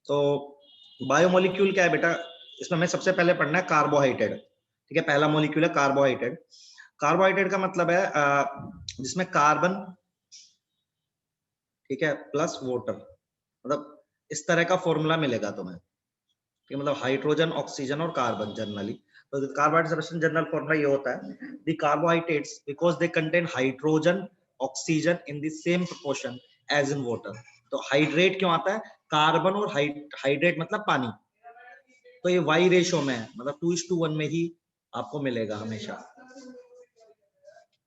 तो बायोमोलिक्यूल क्या है बेटा, इसमें हमें सबसे पहले पढ़ना है कार्बोहाइड्रेट। ठीक है, पहला मॉलिक्यूल है कार्बोहाइड्रेट। कार्बोहाइड्रेट का मतलब है जिसमें कार्बन, ठीक है, प्लस वाटर, मतलब इस तरह का फॉर्मूला मिलेगा तुम्हें। ठीक है, मतलब हाइड्रोजन, ऑक्सीजन और कार्बन जनरली। तो कार्बोहाइड्रेट जनरल फॉर्मूला ये होता है, the carbohydrates because they contain hydrogen oxygen in the same proportion as in water. तो हाइड्रेट क्यों आता है, कार्बन और हाइड्रेट मतलब पानी, तो ये वाई रेशो में है, मतलब 2:1 में ही आपको मिलेगा हमेशा।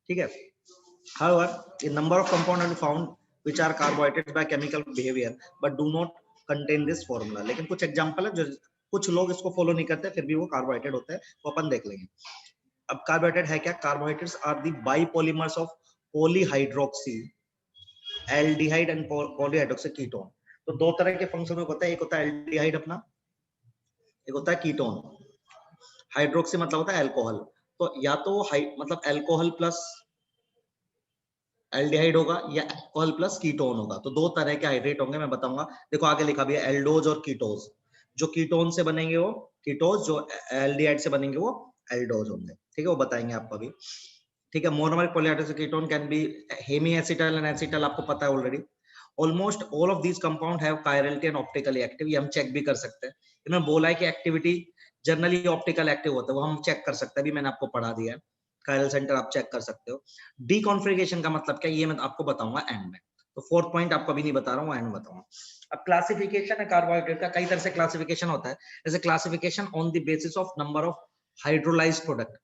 ठीक है, however a number of compounds are found which are carbohydrates by chemical behavior but do not contain this formula। लेकिन कुछ एग्जांपल है जो कुछ लोग इसको फॉलो नहीं करते फिर भी वो कार्बोहाइड्रेट होता है, वो अपन देख लेंगे। अब कार्बोहाइड्रेट है क्या, carbohydrates are the biopolymers of polyhydroxy aldehyde and polyhydroxy ketone. तो दो तरह के फंक्शन होता है, एक होता है एल्डिहाइड अपना, एक होता है कीटोन। हाइड्रोक्सी मतलब होता है अल्कोहल, तो या तो मतलब अल्कोहल प्लस एल्डिहाइड होगा या अल्कोहल प्लस कीटोन होगा। तो दो तरह के हाइड्रेट होंगे, मैं बताऊंगा। देखो आगे लिखा भी है एल्डोज और कीटोज। जो कीटोन से बनेंगे वो कीटोज, जो एल्डिहाइड से बनेंगे वो एल्डोज होंगे। ठीक है, वो बताएंगे आपको अभी। ठीक है, monomeric polyhydroxy ketone can be hemi acetal and acetal, आपको पता है already. Almost all of these compound have chirality and optically active, ये हम चेक भी कर सकते हैं। इन्होंने बोला है कि एक्टिविटी जनरली ऑप्टिकल एक्टिव होता है, वो हम चेक कर सकते हैं, अभी मैंने आपको पढ़ा दिया है। कायरल सेंटर आप चेक कर सकते हो। डीकॉन्फिगरेशन का मतलब क्या, ये मैं आपको बताऊंगा एंड में। तो फोर्थ पॉइंट आपको अभी नहीं बता रहा हूँ, एंड में बताऊंगा। अब क्लासिफिकेशन है कार्बोहाइड्रेट का, कई तरह से क्लासिफिकेशन होता है। जैसे classification on the basis of number of hydrolysed product.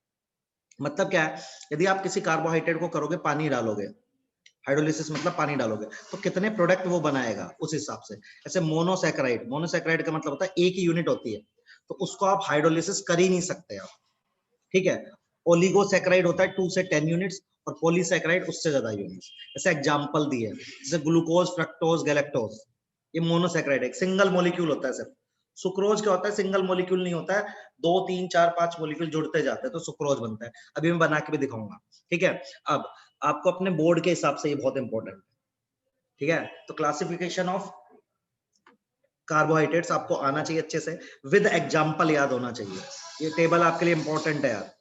मतलब क्या है, यदि आप किसी कार्बोहाइड्रेट को करोगे, पानी डालोगे, हाइड्रोलिसिस मतलब पानी डालोगे, तो कितने प्रोडक्ट वो बनाएगा उस हिसाब से। जैसे मोनोसैकेराइड, मोनोसैकेराइड का मतलब होता है एक ही यूनिट होती है, तो उसको आप हाइड्रोलिसिस कर ही नहीं सकते आप। ठीक है, ओलिगोसैकेराइड होता है 2 से 10 यूनिट्स, और पॉलीसैकेराइड उससे ज्यादा यूनिट्स। जैसे एग्जांपल दिए, जैसे ग्लूकोज, फ्रक्टोज, गैलेक्टोज, ये मोनोसैकेराइड है, सिंगल मॉलिक्यूल होता है सिर्फ। सुक्रोज क्या होता है, सिंगल मॉलिक्यूल नहीं होता है, 2 3 4 5 मॉलिक्यूल जुड़ते जाते हैं तो सुक्रोज बनता है। अभी मैं बना के भी दिखाऊंगा। ठीक है, अब आपको अपने बोर्ड के हिसाब से ये बहुत इंपॉर्टेंट है। ठीक है, तो क्लासिफिकेशन ऑफ कार्बोहाइड्रेट्स आपको आना चाहिए अच्छे से, विद एग्जांपल याद होना चाहिए। ये टेबल आपके लिए इंपॉर्टेंट है यार।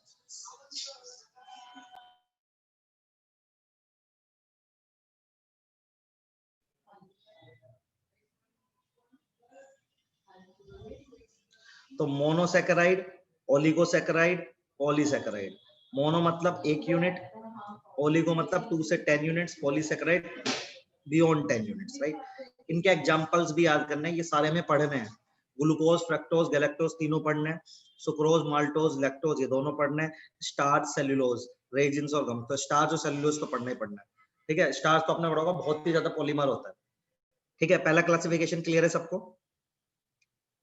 तो मोनोसैकेराइड, ओलिगोसैकेराइड, पॉलीसैकेराइड। मोनो मतलब एक यूनिट, ओलिगो मतलब 2 से 10 units, polysaccharide beyond 10 units, right. इनके एग्जांपल्स भी याद करने हैं, ये सारे हमें पढ़ने हैं। ग्लूकोज, फ्रक्टोज, गैलेक्टोज तीनों पढ़ने हैं। सुक्रोज, माल्टोज, लैक्टोज ये दोनों पढ़ने हैं। स्टार्च, सेल्यूलोज, रेजिन्स और गम, तो स्टार्च और सेल्यूलोज तो पढ़ना ही पढ़ना है। ठीक है, स्टार्च तो आपने पढ़ा होगा, बहुत ही ज्यादा पॉलीमर होता है। ठीक है, पहला क्लासिफिकेशन क्लियर है सबको,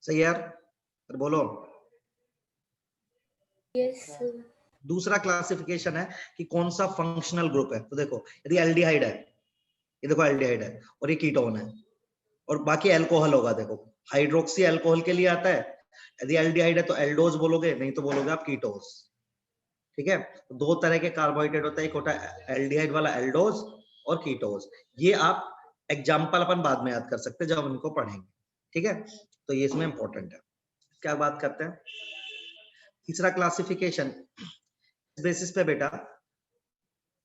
सही है यार, फिर बोलो। यस। दूसरा क्लासिफिकेशन है कि कौन सा फंक्शनल ग्रुप है। तो देखो यदि एल्डिहाइड है, ये देखो एल्डिहाइड है और ये कीटोन है, और बाकी अल्कोहल होगा। देखो हाइड्रोक्सी अल्कोहल के लिए आता है, यदि एल्डिहाइड है तो एल्डोज बोलोगे, नहीं तो बोलोगे आप कीटोज। ठीक है, तो दो तरह के कार्बोहाइड्रेट होता है, एक होता है एल्डिहाइड वाला एल्डोज और कीटोज। ये आप एग्जाम्पल अपन बाद में याद कर सकते हैं जब हम इनको पढ़ेंगे। ठीक है, तो ये इसमें इंपॉर्टेंट है। क्या बात करते हैं, तीसरा क्लासिफिकेशन बेसिस पे बेटा,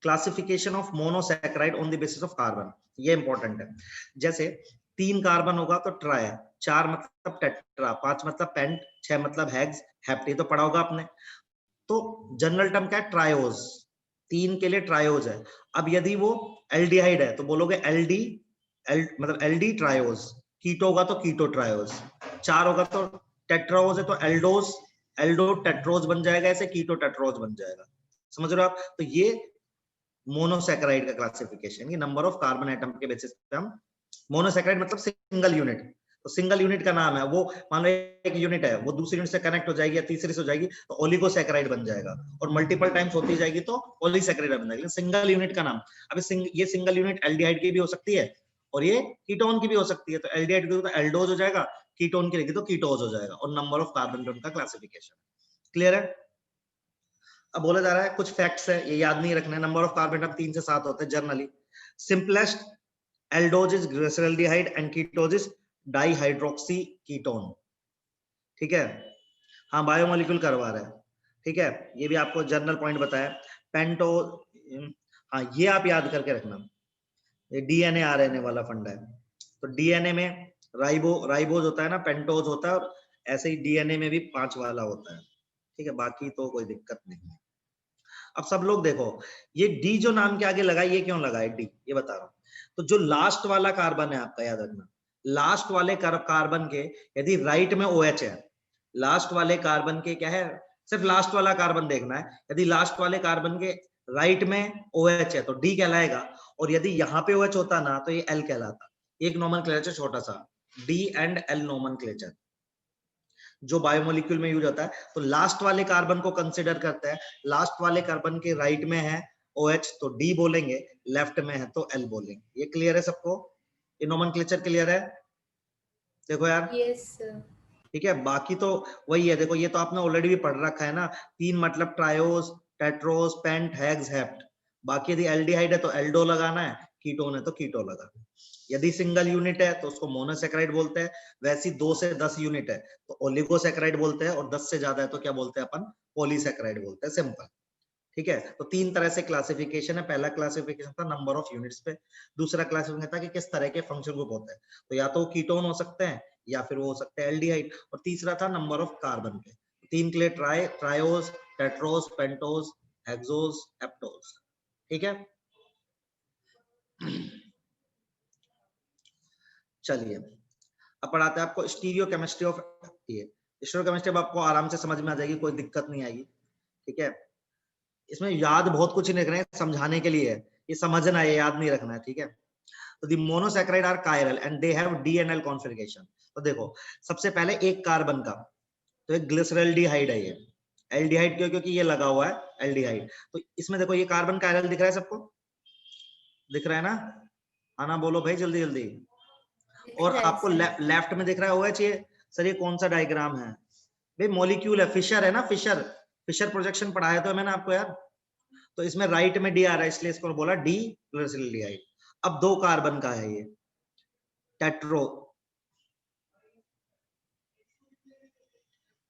classification of monosaccharide on the basis of carbon, ये इंपॉर्टेंट है। जैसे 3 कार्बन होगा तो ट्राई, 4 मतलब टेट्रा, 5 मतलब पेंट, 6 मतलब हेक्स, हेप्टी तो पढ़ा होगा आपने। तो जनरल टर्म क्या है, ट्रायोज, 3 के लिए ट्रायोज है। अब यदि वो एल्डिहाइड है तो बोलोगे एल्डी, मतलब एल्डी ट्रायोज। कीटो होगा तो कीटो ट्रायोज। 4 होगा तो टेट्राओज है तो एल्डोज, एल्डो टेट्रोज बन जाएगा, ऐसे कीटो टेट्रोज बन जाएगा। समझ रहे हो आप, तो ये मोनोसैकेराइड का क्लासिफिकेशन, ये नंबर ऑफ कार्बन एटम के बेसिस पे हम, मोनोसैकेराइड मतलब सिंगल यूनिट, तो सिंगल यूनिट का नाम है वो। मान लो एक यूनिट है, वो दूसरी यूनिट से कनेक्ट हो जाएगी या तीसरी से हो जाएगी तो ओलिगोसैकेराइड बन जाएगा, और मल्टीपल टाइम्स होती जाएगी तो पॉलीसैकेराइड बन जाएगी। सिंगल यूनिट का नाम, अब ये सिंगल यूनिट एल्डिहाइड की भी हो सकती है और ये कीटोन की भी हो सकती है। तो एल्डिहाइड की तो एल्डोज हो जाएगा, कीटोन की तो कीटोज हो जाएगा, और नंबर ऑफ कार्बन का क्लासिफिकेशन। क्लियर है। अब बोला जा रहा है कुछ फैक्ट्स है, ये याद नहीं रखना है। नंबर ऑफ कार्बन एटम 3 से 7 होते हैं generally. Simplest aldose is glyceraldehyde and ketose is dihydroxy ketone, ठीक है। हाँ बायोमोलिक्यूल करवा रहा है, ठीक है, ये भी आपको जनरल पॉइंट बताया। पेंटो, हाँ ये आप याद करके रखना, ये डीएनए आरएनए वाला फंडा है। तो डीएनए में राइबोज होता है ना, पेंटोज होता है, और ऐसे ही डीएनए में भी 5 वाला होता है, ठीक है, बाकी तो कोई दिक्कत नहीं है। अब सब लोग देखो, ये डी जो नाम के आगे लगा, ये क्यों लगा है डी, ये बता रहा हूं। तो जो लास्ट वाला कार्बन है आपका, याद रखना, लास्ट वाले कार्बन के यदि राइट में OH है, लास्ट वाले कार्बन के क्या है, सिर्फ लास्ट वाला कार्बन देखना है, यदि लास्ट वाले कार्बन के राइट में OH है तो डी कहलाएगा, और यदि यहाँ पे OH होता ना तो ये एल कहलाता। एक नोमेनक्लेचर छोटा सा, डी एंड एल नोमेनक्लेचर जो बायोमोलिक्यूल में यूज होता है। तो लास्ट वाले कार्बन को कंसिडर करते हैं, लास्ट वाले कार्बन के राइट में है OH तो डी बोलेंगे, लेफ्ट में है तो एल बोलेंगे। ये क्लियर है सबको, ये नोमेनक्लेचर क्लियर है? देखो यार, यस सर। ठीक है, बाकी तो वही है, देखो ये तो आपने ऑलरेडी भी पढ़ रखा है ना, 3 मतलब triose, tetrose, pent, hex, hept. बाकी यदि एल्डिहाइड है तो एल्डो लगाना है, कीटोन है तो कीटो लगाना है। यदि सिंगल यूनिट है तो उसको मोनोसैकेराइड बोलते हैं, वैसी 2 से 10 यूनिट है तो ओलिगोसैकेराइड बोलते हैं, और 10 से ज्यादा है तो क्या बोलते हैं अपन, पॉलीसैकेराइड बोलते हैं, सिंपल, ठीक है। तो 3 तरह से क्लासिफिकेशन है, पहला क्लासिफिकेशन था नंबर ऑफ यूनिट्स पे, दूसरा क्लासिफिकेशन था कि किस तरह के फंक्शन ग्रुप होते हैं, तो या तो कीटोन हो सकते हैं या फिर वो हो सकते हैं एल्डिहाइड, और तीसरा था नंबर ऑफ कार्बन पे। 3 के लिए ट्रायोस, टेट्रोस, पेंटोस, हेक्सोस, हेप्टोस, ठीक है। चलिए अब पढ़ाते हैं आपको स्टीरियोकेमिस्ट्री ऑफ, ये स्टीरियोकेमिस्ट्री अब आपको आराम से समझ में आ जाएगी, कोई दिक्कत नहीं आएगी, ठीक है। इसमें याद बहुत कुछ नहीं रखना है, समझाने के लिए है, ये समझना है, याद नहीं रखना है, ठीक है। तो the monosaccharide are chiral and they have D and L configuration. तो देखो सबसे पहले एक कार्बन का, तो एक ग्लिसरल्डिहाइड है ये, एल्डिहाइड क्यों, क्योंकि ये लगा हुआ है एल्डिहाइड। तो इसमें देखो ये कार्बन कायरल दिख रहा है सबको, दिख रहा है ना, आना बोलो भाई जल्दी जल्दी। और आपको लेफ्ट में दिख रहा है OH, ये सर ये कौन सा डायग्राम है भाई, मॉलिक्यूल है, फिशर है ना, फिशर, फिशर प्रोजेक्शन पढ़ाया तो मैंने आपको यार। तो इसमें राइट में डी आ रहा है, इसलिए इसको बोला डी ग्लिसरल्डिहाइड। अब 2 कार्बन का है ये टेट्रो,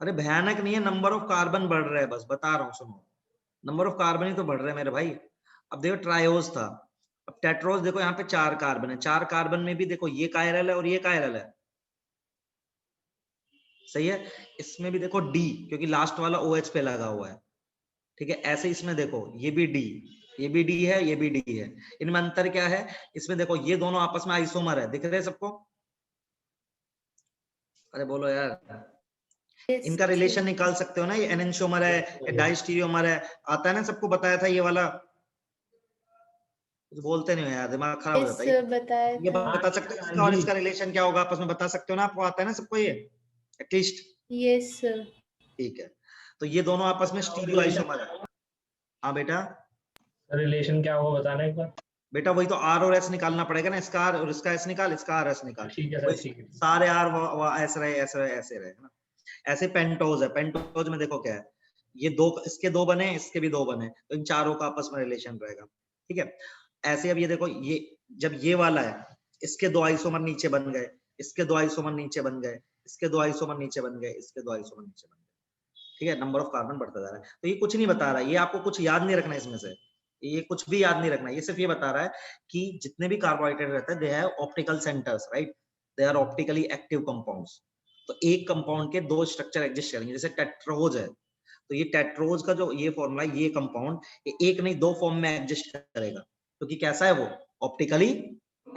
अरे भयानक नहीं है, नंबर ऑफ कार्बन बढ़ रहा है, बस बता रहा हूँ, सुनो, नंबर ऑफ कार्बन ही तो बढ़ रहे हैं मेरे भाई। अब देखो ट्रायोस था, अब टेट्रोस देखो यहाँ पे 4 कार्बन है, 4 कार्बन में भी देखो ये कायरल है और ये कायरल है, सही है। इसमें भी देखो डी, क्योंकि लास्ट वाला OH पे लगा हुआ है, ठीक है। ऐसे इसमें देखो ये भी डी, ये भी डी है, ये भी डी है, इनमें अंतर क्या है, इसमें देखो ये दोनों आपस में आइसोमर है, दिख रहे हैं सबको, अरे बोलो यार, इनका रिलेशन निकाल सकते हो ना, ये एनेंशियोमर है, ये डाइस्टीरियोमर है, आता है ना, सबको बताया था ये वाला, कुछ बोलते नहीं हो यार, दिमाग खराब हो जाता है। बताया ये था। बता सकते हो इसका और इसका रिलेशन क्या होगा आपस में, बता सकते हो ना, आपको आता है ना सबको ये एटलीस्ट, यस सर। ठीक है। तो ये दोनों आपस में स्टीरियो आइसोमर है। हाँ बेटा, रिलेशन क्या होगा बताना एक बार। बेटा वही तो R और S निकालना पड़ेगा ना, इसका R और इसका S निकाल, इसका R S निकाल, ठीक है सर, ठीक है। सारे R ऐसे रहे, ऐसे रहे, ऐसे रहे ना। ऐसे पेंटोज है, पेंटोज में देखो क्या है, ये 2, इसके 2 बने, इसके भी 2 बने, तो इन चारों का आपस में रिलेशन रहेगा, ठीक है। ऐसे अब ये देखो, ये जब ये वाला है, इसके 2 आइसोमर नीचे बन गए, इसके 2 आइसोमर नीचे बन गए, इसके 2 आइसोमर नीचे बन गए, इसके 2 आइसोमर नीचे बन गए, ठीक है। नंबर ऑफ कार्बन बढ़ता जा रहा है। तो ये कुछ नहीं बता रहा, ये आपको कुछ याद नहीं रखना इसमें से, ये कुछ भी याद नहीं रखना, ये सिर्फ ये बता रहा है कि जितने भी कार्बोहाइड्रेट रहते हैं they have optical centres, right, they are optically active compounds. तो एक कंपाउंड के 2 स्ट्रक्चर एग्जिस्ट करेंगे, जैसे टेट्रोज है, तो ये टेट्रोज का जो ये फॉर्मूला, ये कंपाउंड ये एक नहीं 2 फॉर्म में एग्जिस्ट करेगा, क्योंकि कैसा है वो, ऑप्टिकली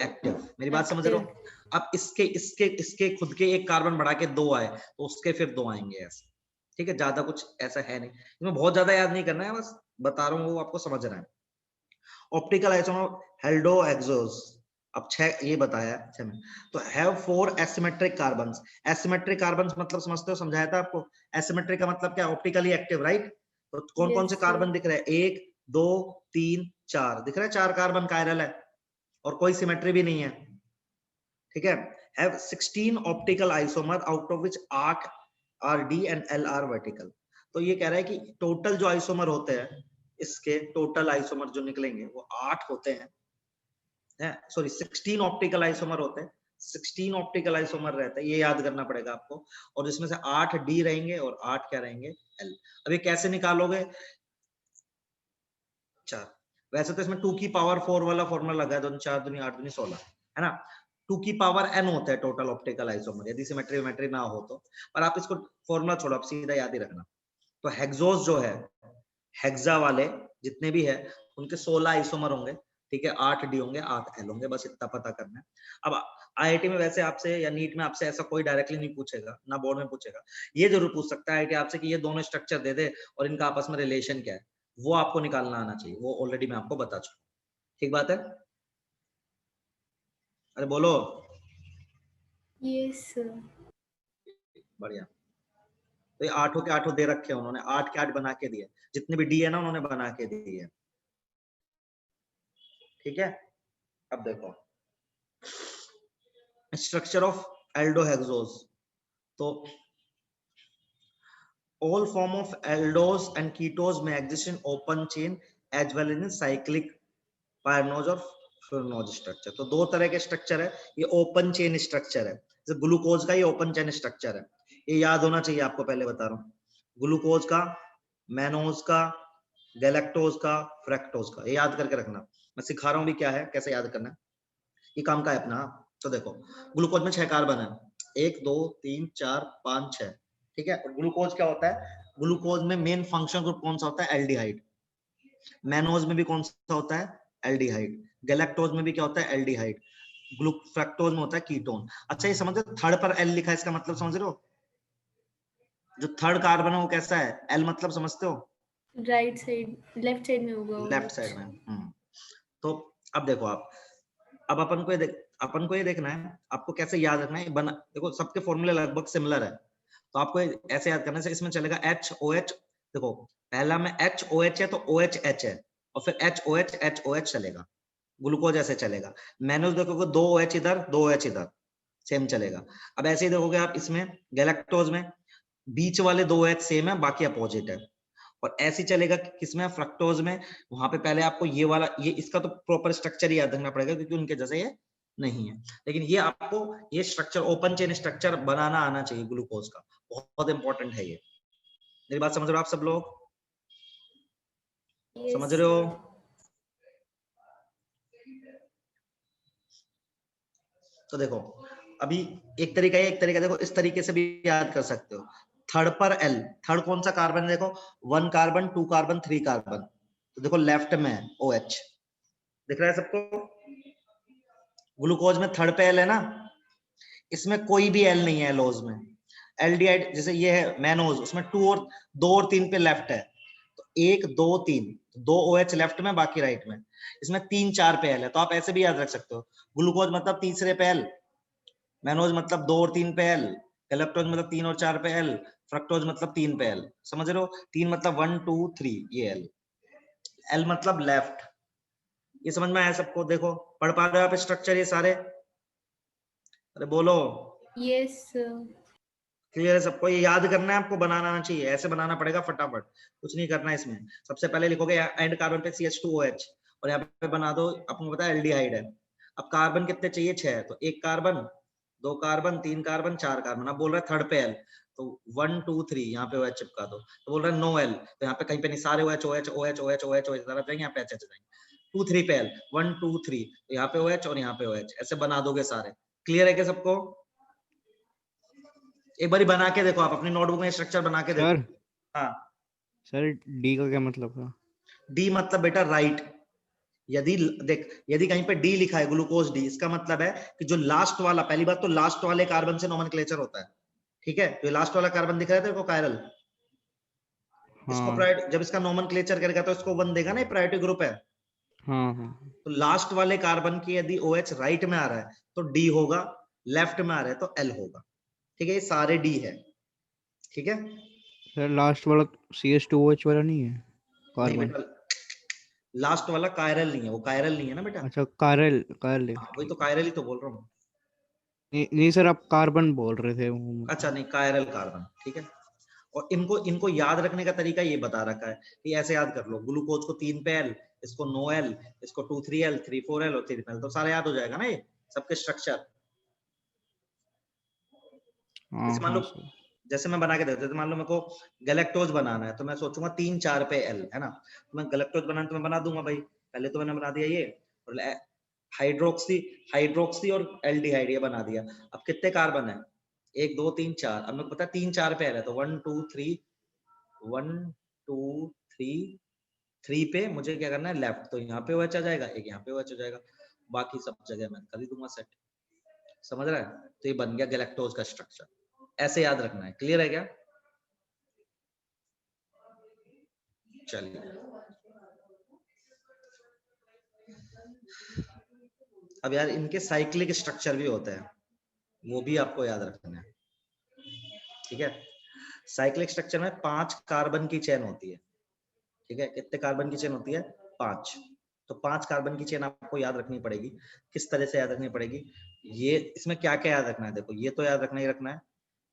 एक्टिव। मेरी बात समझ रहे हो? अब इसके इसके इसके खुद के एक कार्बन बढ़ा के 2 आए तो उसके फिर 2 आएंगे ऐसे, ठीक है। ज्यादा कुछ ऐसा है नहीं, इसमें बहुत ज्यादा याद नहीं करना है, बस बता रहा हूँ वो आपको समझना है। ऑप्टिकल आइसोमर हेल्डो एक्सोस, अब 6 ये बताया 6 में। तो have 4 asymmetric carbons, asymmetric carbons मतलब समझते हो, समझाया था आपको। एसिमेट्रिक का मतलब क्या, ऑप्टिकली एक्टिव, राइट। तो कौन कौन से कार्बन दिख रहे हैं, 1 2 3 4 दिख रहा है, 4 कार्बन कायरल है और कोई सिमेट्री भी नहीं है, ठीक है। Have 16 optical isomer out of which 8 R D and L R vertical. तो ये कह रहा है कि टोटल जो आइसोमर होते हैं, इसके टोटल आइसोमर जो निकलेंगे वो 8 होते हैं, सॉरी 16 ऑप्टिकल आइसोमर होते हैं, 16 ऑप्टिकल आइसोमर रहता है, ये याद करना पड़ेगा आपको। और इसमें से 8 डी रहेंगे और 8 क्या रहेंगे, एल। अब ये कैसे निकालोगे, 4। वैसे तो इसमें 2 की पावर 4 वाला फॉर्मूला लगा है, 2 4 दूनी 8 दूनी 16, है ना। 2 की पावर n होता है टोटल ऑप्टिकल आइसोमर, यदि सिमेट्री ना हो तो। पर आप इसको फॉर्मूला छोड़ो, आप सीधा याद ही रखना। तो हेक्सोस जो है, हेक्सा वाले जितने भी है उनके 16 आइसोमर होंगे, ठीक है। 8 डी होंगे, 8 एल होंगे, बस इतना पता करना है। अब आईआईटी में वैसे आपसे या नीट में आपसे ऐसा कोई डायरेक्टली नहीं पूछेगा, ना बोर्ड में पूछेगा। ये जरूर पूछ सकता है आईआईटी आपसे कि ये दोनों स्ट्रक्चर दे दे और इनका आपस में रिलेशन क्या है, वो आपको निकालना आना चाहिए। वो ऑलरेडी मैं आपको बता चुका हूँ, ठीक बात है। अरे बोलो। Yes sir. बढ़िया। तो ये 8 के 8 दे रखे हैं उन्होंने, 8 के 8 बना के दिए, जितने भी डी है ना उन्होंने बना के दिए, ठीक है। अब देखो स्ट्रक्चर ऑफ एल्डोहेक्सोस। तो all form of aldose and ketose may exist in open chain as well as in cyclic pyranose और फुरनोज स्ट्रक्चर। तो दो तरह के स्ट्रक्चर है, ये ओपन चेन स्ट्रक्चर है। जैसे ग्लूकोज का ये ओपन चेन स्ट्रक्चर है, ये याद होना चाहिए आपको, पहले बता रहा हूँ। ग्लूकोज का, मैनोज का, गैलेक्टोज का, फ्रैक्टोज का, ये याद करके रखना। मैं सिखा रहा हूँ भी क्या है, कैसे याद करना है, ये काम का है अपना। तो देखो ग्लूकोज में 6 कार्बन है, 1 2 3 4 5 6, ठीक है। और ग्लूकोज क्या होता है, ग्लूकोज में मेन फंक्शन ग्रुप कौन सा होता है, एल्डिहाइड। मैनोज में भी कौन सा होता है, एल्डिहाइड। गैलेक्टोज में भी क्या होता है, एल्डिहाइड। फ्रक्टोज में होता है कीटोन। अच्छा ये समझ रहे, थर्ड पर एल लिखा है, इसका मतलब समझ रहे हो, जो थर्ड कार्बन है वो कैसा है, एल मतलब समझते हो, राइट साइड, लेफ्ट साइड में होगा, लेफ्ट साइड में। तो अब देखो आप, अब अपन को ये देखना है, आपको कैसे याद रखना है। बना देखो सबके फॉर्मूले लगभग सिमिलर है, तो आपको ऐसे याद करना है। इसमें चलेगा HOH, देखो पहला में HOH है तो OH है, और फिर HOH चलेगा। ग्लूकोज ऐसे चलेगा। मैनोज देखोगे 2 OH इधर 2 OH इधर, सेम चलेगा। अब ऐसे ही देखोगे आप इसमें गैलेक्टोज में, बीच वाले 2 OH सेम है, बाकी अपोजिट है। और ऐसे चलेगा किसमें, फ्रक्टोज में। वहां पे पहले आपको ये वाला, ये इसका तो प्रॉपर स्ट्रक्चर ही याद रखना पड़ेगा, क्योंकि उनके जैसे ये नहीं है। लेकिन ये आपको ये स्ट्रक्चर, ओपन चेन स्ट्रक्चर बनाना आना चाहिए ग्लूकोज का, बहुत इंपॉर्टेंट है ये। मेरी बात समझ रहे हो आप सब लोग, समझ रहे हो। तो देखो अभी एक तरीका देखो, इस तरीके से भी याद कर सकते हो। थर्ड पर एल, थर्ड कौन सा कार्बन है, देखो 1 कार्बन 2 कार्बन 3 कार्बन। तो देखो लेफ्ट में OH दिख रहा है सबको। ग्लूकोज में थर्ड पे एल है ना, इसमें कोई भी एल नहीं है एलोज में। एल्डिहाइड जैसे ये है मैनोज, उसमें 2 और 3 पे लेफ्ट है, तो 1 2 3, 2 OH लेफ्ट में, बाकी राइट में। इसमें 3 4 पे एल है, तो आप ऐसे भी याद रख सकते हो। ग्लूकोज मतलब तीसरे पे एल, मैनोज मतलब 2 और 3 पे एल, गैलेक्टोज मतलब 3 और 4 पे एल, फ्रक्टोज मतलब 3 पे एल। समझ रहे हो, 3 मतलब 1 2 3, ये एल। एल मतलब लेफ्ट। ये समझ में आया सबको, देखो पढ़ पा रहे हो आप स्ट्रक्चर ये सारे, अरे बोलो। यस क्लियर है सबको, ये याद करना है आपको, बनाना आना चाहिए, ऐसे बनाना पड़ेगा फटाफट, कुछ नहीं करना है इसमें। सबसे पहले लिखोगे एंड कार्बन पे CH2OH, और यहाँ पे बना दो, आपको पता है एल्डिहाइड है। अब कार्बन कितने चाहिए, 6, तो 1 कार्बन 2 कार्बन 3 कार्बन 4 कार्बन। अब बोल रहा है थर्ड पे एल, तो 1 2 3 यहाँ पे OH चिपका दो। तो बोल रहा है नो एल, तो यहाँ पे कहीं पे नहीं, सारे OH OH OH OH OH OH तरफ जाएंगे, यहाँ पे HH जाएंगे। 2 3 पे एल, 1 2 3, तो यहाँ पे OH और यहाँ पे OH, ऐसे बना दोगे सारे। क्लियर है क्या सबको, एक बारी बना के देखो, आप अपनी नोटबुक में स्ट्रक्चर बना के देखो। हाँ सर डी का क्या मतलब था, डी मतलब बेटा राइट। यदि देख, यदि कहीं पे डी लिखा है ग्लूकोज डी, इसका मतलब है कि जो लास्ट वाला, पहली बात तो लास्ट वाले कार्बन से नोमेनक्लेचर होता है, ठीक है। तो लास्ट वाला कार्बन दिख रहा है तेरे को, कायरल, इसको प्रायोरिटी, जब इसका नोमेनक्लेचर करेगा तो इसको 1 देगा ना, प्रायोरिटी ग्रुप है। तो लास्ट वाले कार्बन की यदि OH राइट में आ रहा है तो डी होगा, लेफ्ट में आ रहा है तो एल होगा, ठीक है। ये सारे डी है, ठीक है। सर लास्ट वाला CH2OH वाला नहीं है नहीं कार्बन? बेटा, लास्ट वाला कायरल नहीं है, वो कायरल नहीं है ना बेटा। अच्छा कायरल, कायरल हाँ वही तो कायरल ही तो बोल रहा हूँ। नहीं सर, आप कार्बन बोल रहे थे वो। अच्छा नहीं, कायरल कार्बन, ठीक है। और इनको याद रखने का तरीका ये बता रखा है कि ऐसे याद कर लो, ग्लूकोज को 3 पे एल, इसको नो एल, इसको 2 3 एल 3 4 एल और 3 एल, तो सारा याद हो जाएगा ना ये सबके स्ट्रक्चर। हाँ जैसे मान हाँ लो, सर। जैसे मैं बना के देता हूँ, तो मान लो मेरे को गैलेक्टोज बनाना है, तो मैं सोचूंगा 3-4 पे एल, है ना, तो मैं गैलेक्टोज बनाना तो मैं बना दूंगा भाई, पहले तो मैंने बना दिया ये, और हाइड्रोक्सी हाइड्रोक्सी और एल्डिहाइड ये बना दिया। अब कितने कार्बन है, 1 2 3 4, अब मेरे को पता है 3-4 पे एल है, तो 1 2 3 1 2 3 3 पे मुझे क्या करना है, लेफ्ट, तो यहाँ पे OH आ जाएगा, एक यहाँ पे OH हो जाएगा, बाकी सब जगह मैं कर ही दूंगा सेट। समझ रहा है? तो ये बन गया गैलेक्टोज का स्ट्रक्चर, ऐसे याद रखना है। क्लियर है क्या? चलिए, अब यार इनके साइक्लिक स्ट्रक्चर भी होते हैं, वो भी आपको याद रखना है, ठीक है। साइक्लिक स्ट्रक्चर में 5 कार्बन की चेन होती है, ठीक है। कितने कार्बन की चेन होती है? 5। तो 5 कार्बन की चेन आपको याद रखनी पड़ेगी। किस तरह से याद रखनी पड़ेगी? ये इसमें क्या क्या याद रखना है, देखो ये तो याद रखना ही रखना है,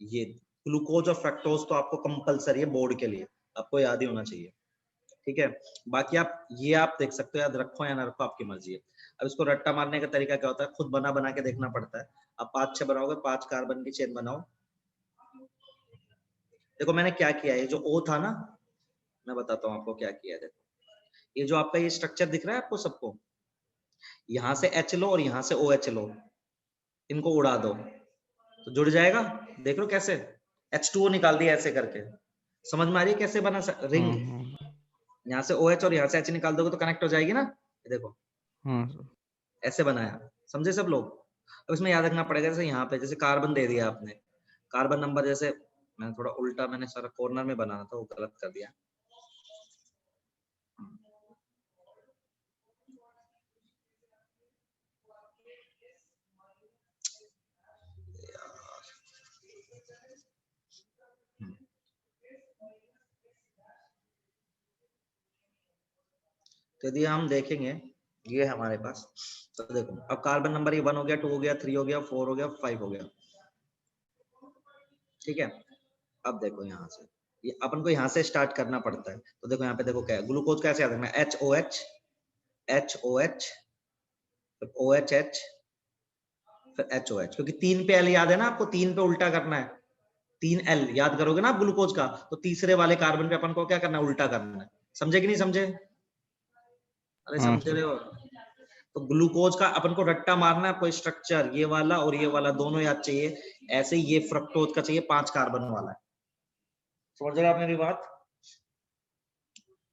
ये ग्लूकोज और फ्रक्टोज तो आपको कंपलसरी है बोर्ड के लिए, आपको याद ही होना चाहिए, ठीक है। बाकी आप ये आप देख सकते हो, याद रखो या ना रखो आपकी मर्जी है। अब इसको रट्टा मारने का तरीका क्या होता है, खुद बना बना के देखना पड़ता है। आप 5-6 बनाओगे, 5 कार्बन की चेन बनाओ। देखो मैंने क्या किया है, ये जो O था ना, मैं बताता हूँ आपको क्या किया है। देखो ये जो आपका ये स्ट्रक्चर दिख रहा है आपको सबको, यहाँ से H लो और यहाँ से OH लो, इनको उड़ा दो तो जुड़ जाएगा। देख लो कैसे, H2O निकाल दिया ऐसे करके। समझ में आ रही है कैसे बना रिंग? हाँ हाँ यहाँ से OH और यहाँ से H निकाल दोगे तो कनेक्ट हो जाएगी ना, ये देखो हाँ सर। ऐसे बनाया। समझे सब लोग? अब इसमें याद रखना पड़ेगा, जैसे यहाँ पे जैसे कार्बन दे दिया आपने, कार्बन नंबर, जैसे मैंने थोड़ा उल्टा, मैंने सारा कॉर्नर में बनाना था, वो गलत कर दिया। तो यदि हम देखेंगे, ये है हमारे पास, तो देखो अब कार्बन नंबर ये 1 हो गया, 2 हो गया, 3 हो गया, 4 हो गया, 5 हो गया, ठीक है। अब देखो यहाँ से, ये अपन को यहाँ से स्टार्ट करना पड़ता है। तो देखो यहाँ पे देखो क्या है, ग्लूकोज कैसे याद रखना है, HOH HOH फिर OHH फिर HOH, क्योंकि 3 पे L याद है ना आपको, 3 पे उल्टा करना है, 3L याद करोगे ना आप ग्लूकोज का, तो तीसरे वाले कार्बन पे अपन को क्या करना है, उल्टा करना है। समझे कि नहीं समझे? अरे हाँ समझ सर। रहे हो? तो ग्लूकोज का अपन को रट्टा मारना है, कोई स्ट्रक्चर ये वाला और ये वाला दोनों याद चाहिए। ऐसे ही ये फ्रक्टोज का चाहिए 5 कार्बन वाला है। समझ रहे हो आप मेरी बात?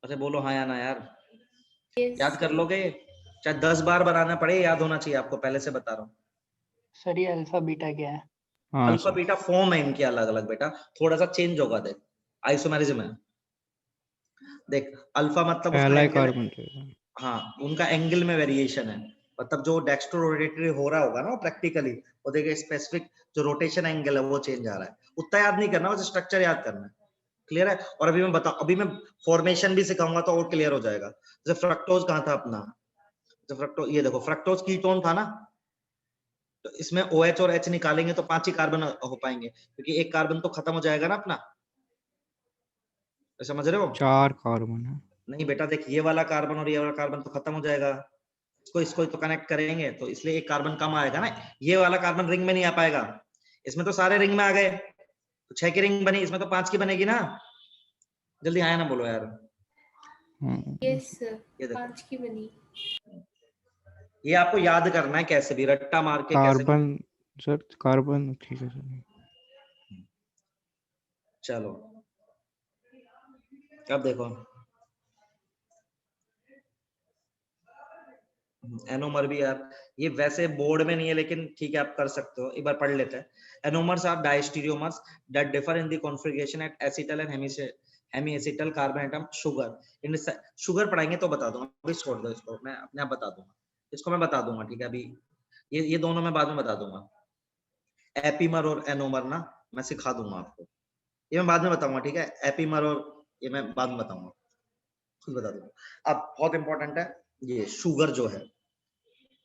अरे बोलो हाँ या ना यार। Yes. याद कर लोगे, चाहे 10 बार बनाना पड़े, याद होना चाहिए आपको, पहले से बता रहा हूँ। सर ये अल्फा बीटा क्या है? हाँ अल्फा सर। बीटा फॉर्म है इनके अलग अलग बेटा, थोड़ा सा चेंज होगा, देख आइसोमेरिज्म है। देख अल्फा मतलब उसका पहला ही एंगल है, कार्बन रहेगा। हाँ उनका एंगल में वेरिएशन है, मतलब जो डेक्स्ट्रो रोटेटरी हो रहा होगा ना प्रैक्टिकली, वो देखिए स्पेसिफिक जो रोटेशन एंगल है वो चेंज आ रहा है। उतना याद नहीं करना, बस स्ट्रक्चर याद करना है। क्लियर है? और अभी मैं फॉर्मेशन भी सिखाऊंगा तो और क्लियर हो जाएगा। जैसे फ्रक्टोज कहाँ था अपना, तो फ्रक्टोज ये देखो, फ्रक्टोज कीटोन था ना, तो इसमें OH और H निकालेंगे तो 5 ही कार्बन हो पाएंगे, क्योंकि एक कार्बन तो खत्म हो जाएगा ना अपना। समझ रहे हो? 4 कार्बन है। नहीं बेटा देख, ये वाला कार्बन और ये वाला कार्बन तो खत्म हो जाएगा, इसको तो कनेक्ट करेंगे, तो इसलिए एक कार्बन कम आएगा ना, ये वाला कार्बन रिंग में नहीं आ पाएगा। इसमें तो सारे रिंग में आ गए, तो 6 की रिंग बनी, इसमें तो 5 की बनेगी ना। जल्दी आया ना बोलो यार। Yes, sir. ये देखो, 5 की बनी. ये आपको याद करना है, कैसे भी रट्टा मार के कैसे भी। कार्बन सर, कार्बन ठीक है सर। चलो अब देखो, एनोमर भी यार, ये वैसे बोर्ड में नहीं है लेकिन ठीक है आप कर सकते हो, एक बार पढ़ लेते हैं। Anomers are diastereomers that differ in the configuration at acetal and hemi acetal carbon atom sugar. इन शुगर पढ़ाएंगे तो बता दूंगा, अभी छोड़ दो इसको, मैं अपने आप बता दूंगा, इसको मैं बता दूंगा, ठीक है। अभी ये दोनों मैं बाद में बता दूंगा, एपीमर और एनोमर ना मैं सिखा दूंगा आपको, ये मैं बाद में बताऊंगा, ठीक है। एपीमर और ये मैं बाद में बताऊंगा, खुद बता दूंगा। अब बहुत इंपॉर्टेंट है ये शुगर जो है,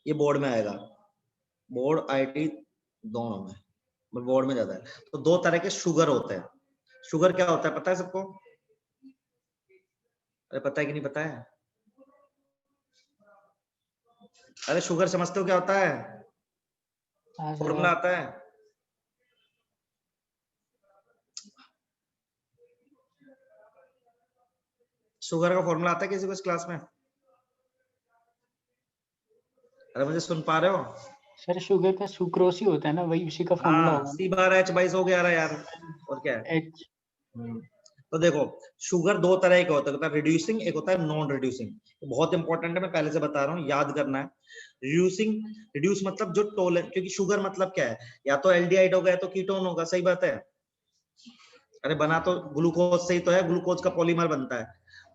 ये बोर्ड में आएगा, बोर्ड आईटी दोनों में, बोर्ड में ज्यादा है। तो 2 तरह के शुगर होते हैं। शुगर क्या होता है पता है सबको? अरे पता है कि नहीं पता है? अरे शुगर समझते हो क्या होता है? हाँ सर, फॉर्मूला आता है? शुगर का फॉर्मूला आता है किसी को इस क्लास में? अरे मुझे सुन पा रहे हो? सर शुगर का सुक्रोज ही होता है ना, वही उसी का फॉर्मूला हाँ, होगा C बार H22 हो गया यार, और क्या है? H। तो देखो शुगर दो तरह के होता है, रिड्यूसिंग, एक होता है नॉन रिड्यूसिंग। बहुत इंपॉर्टेंट है, मैं पहले से बता रहा हूँ, याद करना है। रिड्यूसिंग, रिड्यूस मतलब जो टोलरेंस, क्योंकि शुगर मतलब क्या है, या तो एल्डिहाइड होगा या तो कीटोन होगा, सही बात है। अरे बना तो ग्लूकोज से ही तो है, ग्लूकोज का पॉलीमर बनता है।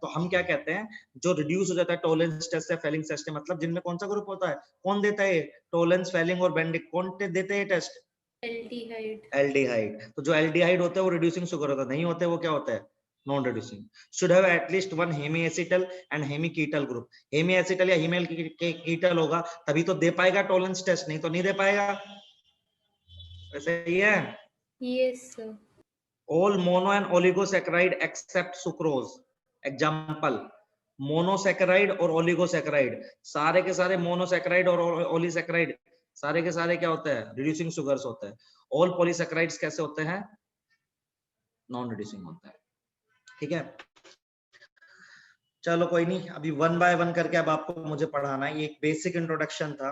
तो हम क्या कहते हैं, जो रिड्यूस हो जाता है टोलेंस टेस्ट या फेलिंग टेस्ट, मतलब जिनमें कौन सा ग्रुप होता है, कौन देता है टोलेंस, फेलिंग और बेंडिक, कौन देते हैं टेस्ट? एल्डिहाइड। एल्डिहाइड। तो जो एल्डिहाइड होता है वो रिड्यूसिंग शुगर होता है, नहीं होते वो क्या होता है, non reducing. Should have at least one hemiacetal and hemiketal group. Hemiacetal या हीमेल कीटल होगा तभी तो दे पाएगा टोलेंस टेस्ट, नहीं तो नहीं दे पाएगा। ऐसे ही है। Yes sir. All mono and oligosaccharide except sucrose. Example, monosaccharide और ओलिगोसैकेराइड, सारे के सारे मोनोसैकेराइड और ओलिसैकेराइड, सारे के सारे क्या होते हैं, रिड्यूसिंग शुगर्स होते हैं। ऑल पॉलीसैकेराइड्स कैसे होते हैं, नॉन रिड्यूसिंग होता है। ठीक है, चलो कोई नहीं, अभी वन बाय वन करके अब आपको मुझे पढ़ाना है। ये एक बेसिक इंट्रोडक्शन था।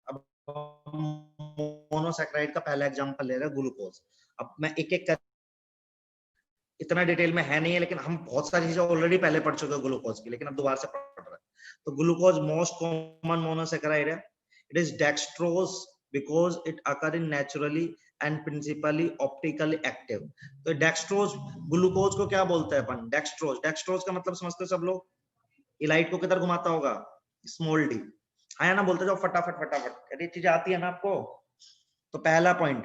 अब मोनोसैकेराइड का पहला एग्जांपल ले रहे हैं, ग्लूकोज। अब मैं एक एक कर, इतना डिटेल में है नहीं है, लेकिन हम बहुत सारी चीजें ऑलरेडी पहले पढ़ चुके हैं ग्लूकोज की, लेकिन अब दोबारा से पढ़ रहे हैं। तो ग्लूकोज मोस्ट कॉमन मोनोसैकेराइड है। It is dextrose because it occur in naturally and principally optically active. तो डेक्सट्रोज, ग्लूकोज को क्या बोलते हैं अपन, डेक्सट्रोज। डेक्सट्रोज का मतलब समझते हो सब लोग, ये लाइट को किधर घुमाता होगा, स्मॉल डी। हाँ ना, बोलते जाओ फटाफट फटाफट, ये चीजें आती है ना आपको। तो पहला पॉइंट,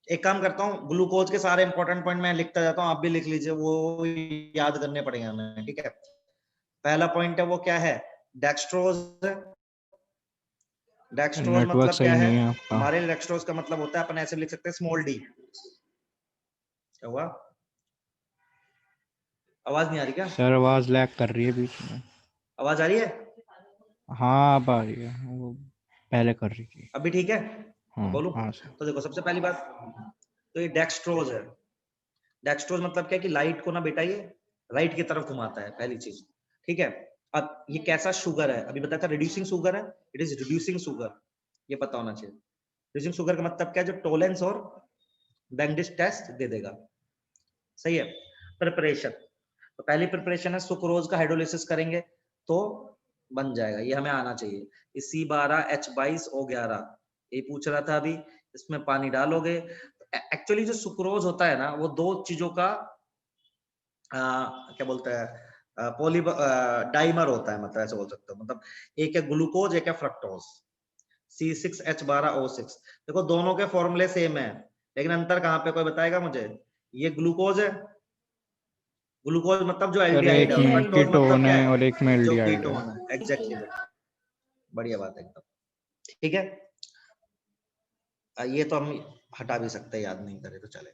एक काम करता हूँ, ग्लूकोज के सारे इंपॉर्टेंट पॉइंट मैं लिखता जाता हूँ, आप भी लिख लीजिए, वो याद करने पड़ेंगे हमें। ठीक है, पहला पॉइंट है वो क्या है, डेक्सट्रोज। डेक्सट्रोज नेटवर्क मतलब सही क्या है नहीं है आपका। हमारे, डेक्सट्रोज का मतलब होता है, अपन ऐसे लिख सकते हैं स्मॉल डी। क्या हुआ, आवाज नहीं आ रही क्या? सर आवाज लैग कर रही है बीच में। आवाज आ रही है? हाँ अब आ रही है, वो पहले कर रही थी। अभी ठीक है, हाँ बोलूं? हाँ सर। तो देखो सबसे पहली बात, तो ये डेक्सट्रोज है। डेक्सट्रोज मतलब क्या है कि लाइट को ना बेटा ये राइट की तरफ घुमाता है, पहली चीज। ठीक है, अब ये कैसा शुगर है, अभी बताया था रिड्यूसिंग शुगर है, इट इज रिड्यूसिंग शुगर, ये पता होना चाहिए। रिड्यूसिंग शुगर का मतलब क्या है, जो टोलेंस और बेंडिश टेस्ट दे देगा। सही है। प्रिपरेशन, तो पहली प्रिपरेशन है सुक्रोज का हाइड्रोलिसिस करेंगे तो बन जाएगा, ये हमें आना चाहिए। C12H22O11 ये पूछ रहा था अभी, इसमें पानी डालोगे। एक्चुअली जो सुक्रोज होता है ना, वो दो चीजों का क्या बोलते हैं, पॉली डाइमर होता है, मतलब ऐसे बोल सकते हो। मतलब एक है ग्लूकोज, एक है फ्रक्टोज, C6H12O6। देखो दोनों के फॉर्मूले सेम है, लेकिन अंतर कहाँ पे, कोई बताएगा मुझे? ये ग्लूकोज है, ग्लूकोज मतलब जो सर एल्डिहाइड एक है, में फ्रक्टोज मतलब कीटोन क्या है है, और एक में जो एल्डिहाइड है। कीटोन है। एग्जैक्टली, बढ़िया बात है एकदम। ठीक है, ये तो हम हटा भी सकते हैं, याद नहीं करे तो चले।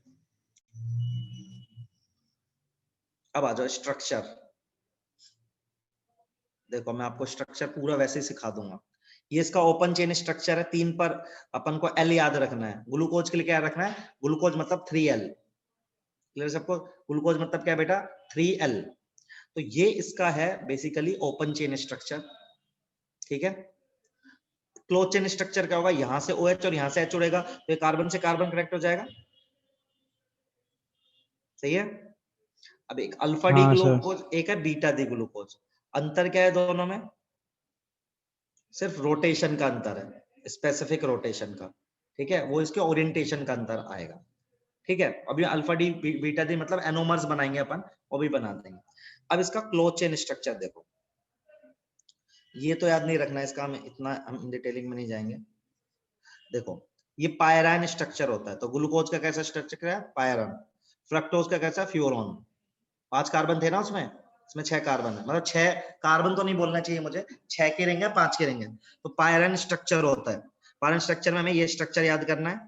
अब आ जाओ स्ट्रक्चर। देखो मैं आपको स्ट्रक्चर पूरा वैसे ही सिखा दूंगा। ये इसका ओपन चेन स्ट्रक्चर है, 3 पर अपन को L याद रखना है। ग्लूकोज के लिए क्या रखना है, ग्लूकोज मतलब 3L। क्लियर सबको? ग्लूकोज मतलब क्या बेटा, 3L। तो ये इसका है बेसिकली ओपन चेन स्ट्रक्चर। ठीक है, क्लोज चेन स्ट्रक्चर क्या होगा, यहां से OH और यहां से H उड़ेगा, तो ये कार्बन से कार्बन कनेक्ट हो जाएगा। सही है। अब एक अल्फा डी हाँ सर। ग्लूकोज, एक है बीटा डी ग्लूकोज। अंतर क्या है दोनों में, सिर्फ रोटेशन का अंतर है, स्पेसिफिक रोटेशन का। ठीक है, वो इसके ओरिएंटेशन का अंतर आएगा। ठीक है, अभी अल्फा डी बीटा डी मतलब एनोमर्स बनाएंगे अपन, वो भी बना देंगे। अब इसका क्लोज चेन स्ट्रक्चर देखो, ये तो याद नहीं रखना है, इसका हम इतना हम डिटेलिंग में नहीं जाएंगे। देखो ये पायरान स्ट्रक्चर होता है, तो ग्लूकोज का कैसा स्ट्रक्चर है, पायरान। फ्रक्टोज का कैसा, फ्यूरोन। 5 कार्बन थे ना उसमें, इसमें 6 कार्बन है, मतलब 6 कार्बन तो नहीं बोलना चाहिए मुझे, 6 के रहेंगे 5 के रहेंगे, तो पायरान स्ट्रक्चर होता है। पायरान स्ट्रक्चर में हमें ये स्ट्रक्चर याद करना है,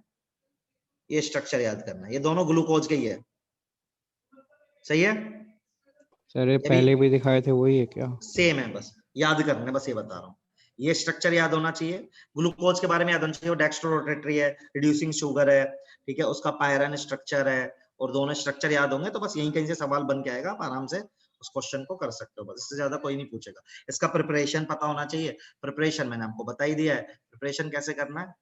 ये स्ट्रक्चर याद करना है, ये दोनों ग्लूकोज के ही है। सही है सर ये पहले भी दिखाए थे वही है क्या? सेम है, बस याद करना, बस ये बता रहा हूँ। ये स्ट्रक्चर याद होना चाहिए, ग्लूकोज के बारे में याद होना चाहिए, वो डेक्स्ट्रो रोटेटरी है, रिड्यूसिंग शुगर है। ठीक है, उसका पायरान स्ट्रक्चर है, और दोनों स्ट्रक्चर याद होंगे तो बस यहीं कहीं से सवाल बन के आएगा, आप आराम से उस क्वेश्चन को कर सकते हो, बस इससे ज्यादा कोई नहीं पूछेगा। इसका प्रिपरेशन पता होना चाहिए। प्रिपरेशन मैंने आपको बता ही दिया है, प्रिपरेशन कैसे करना है।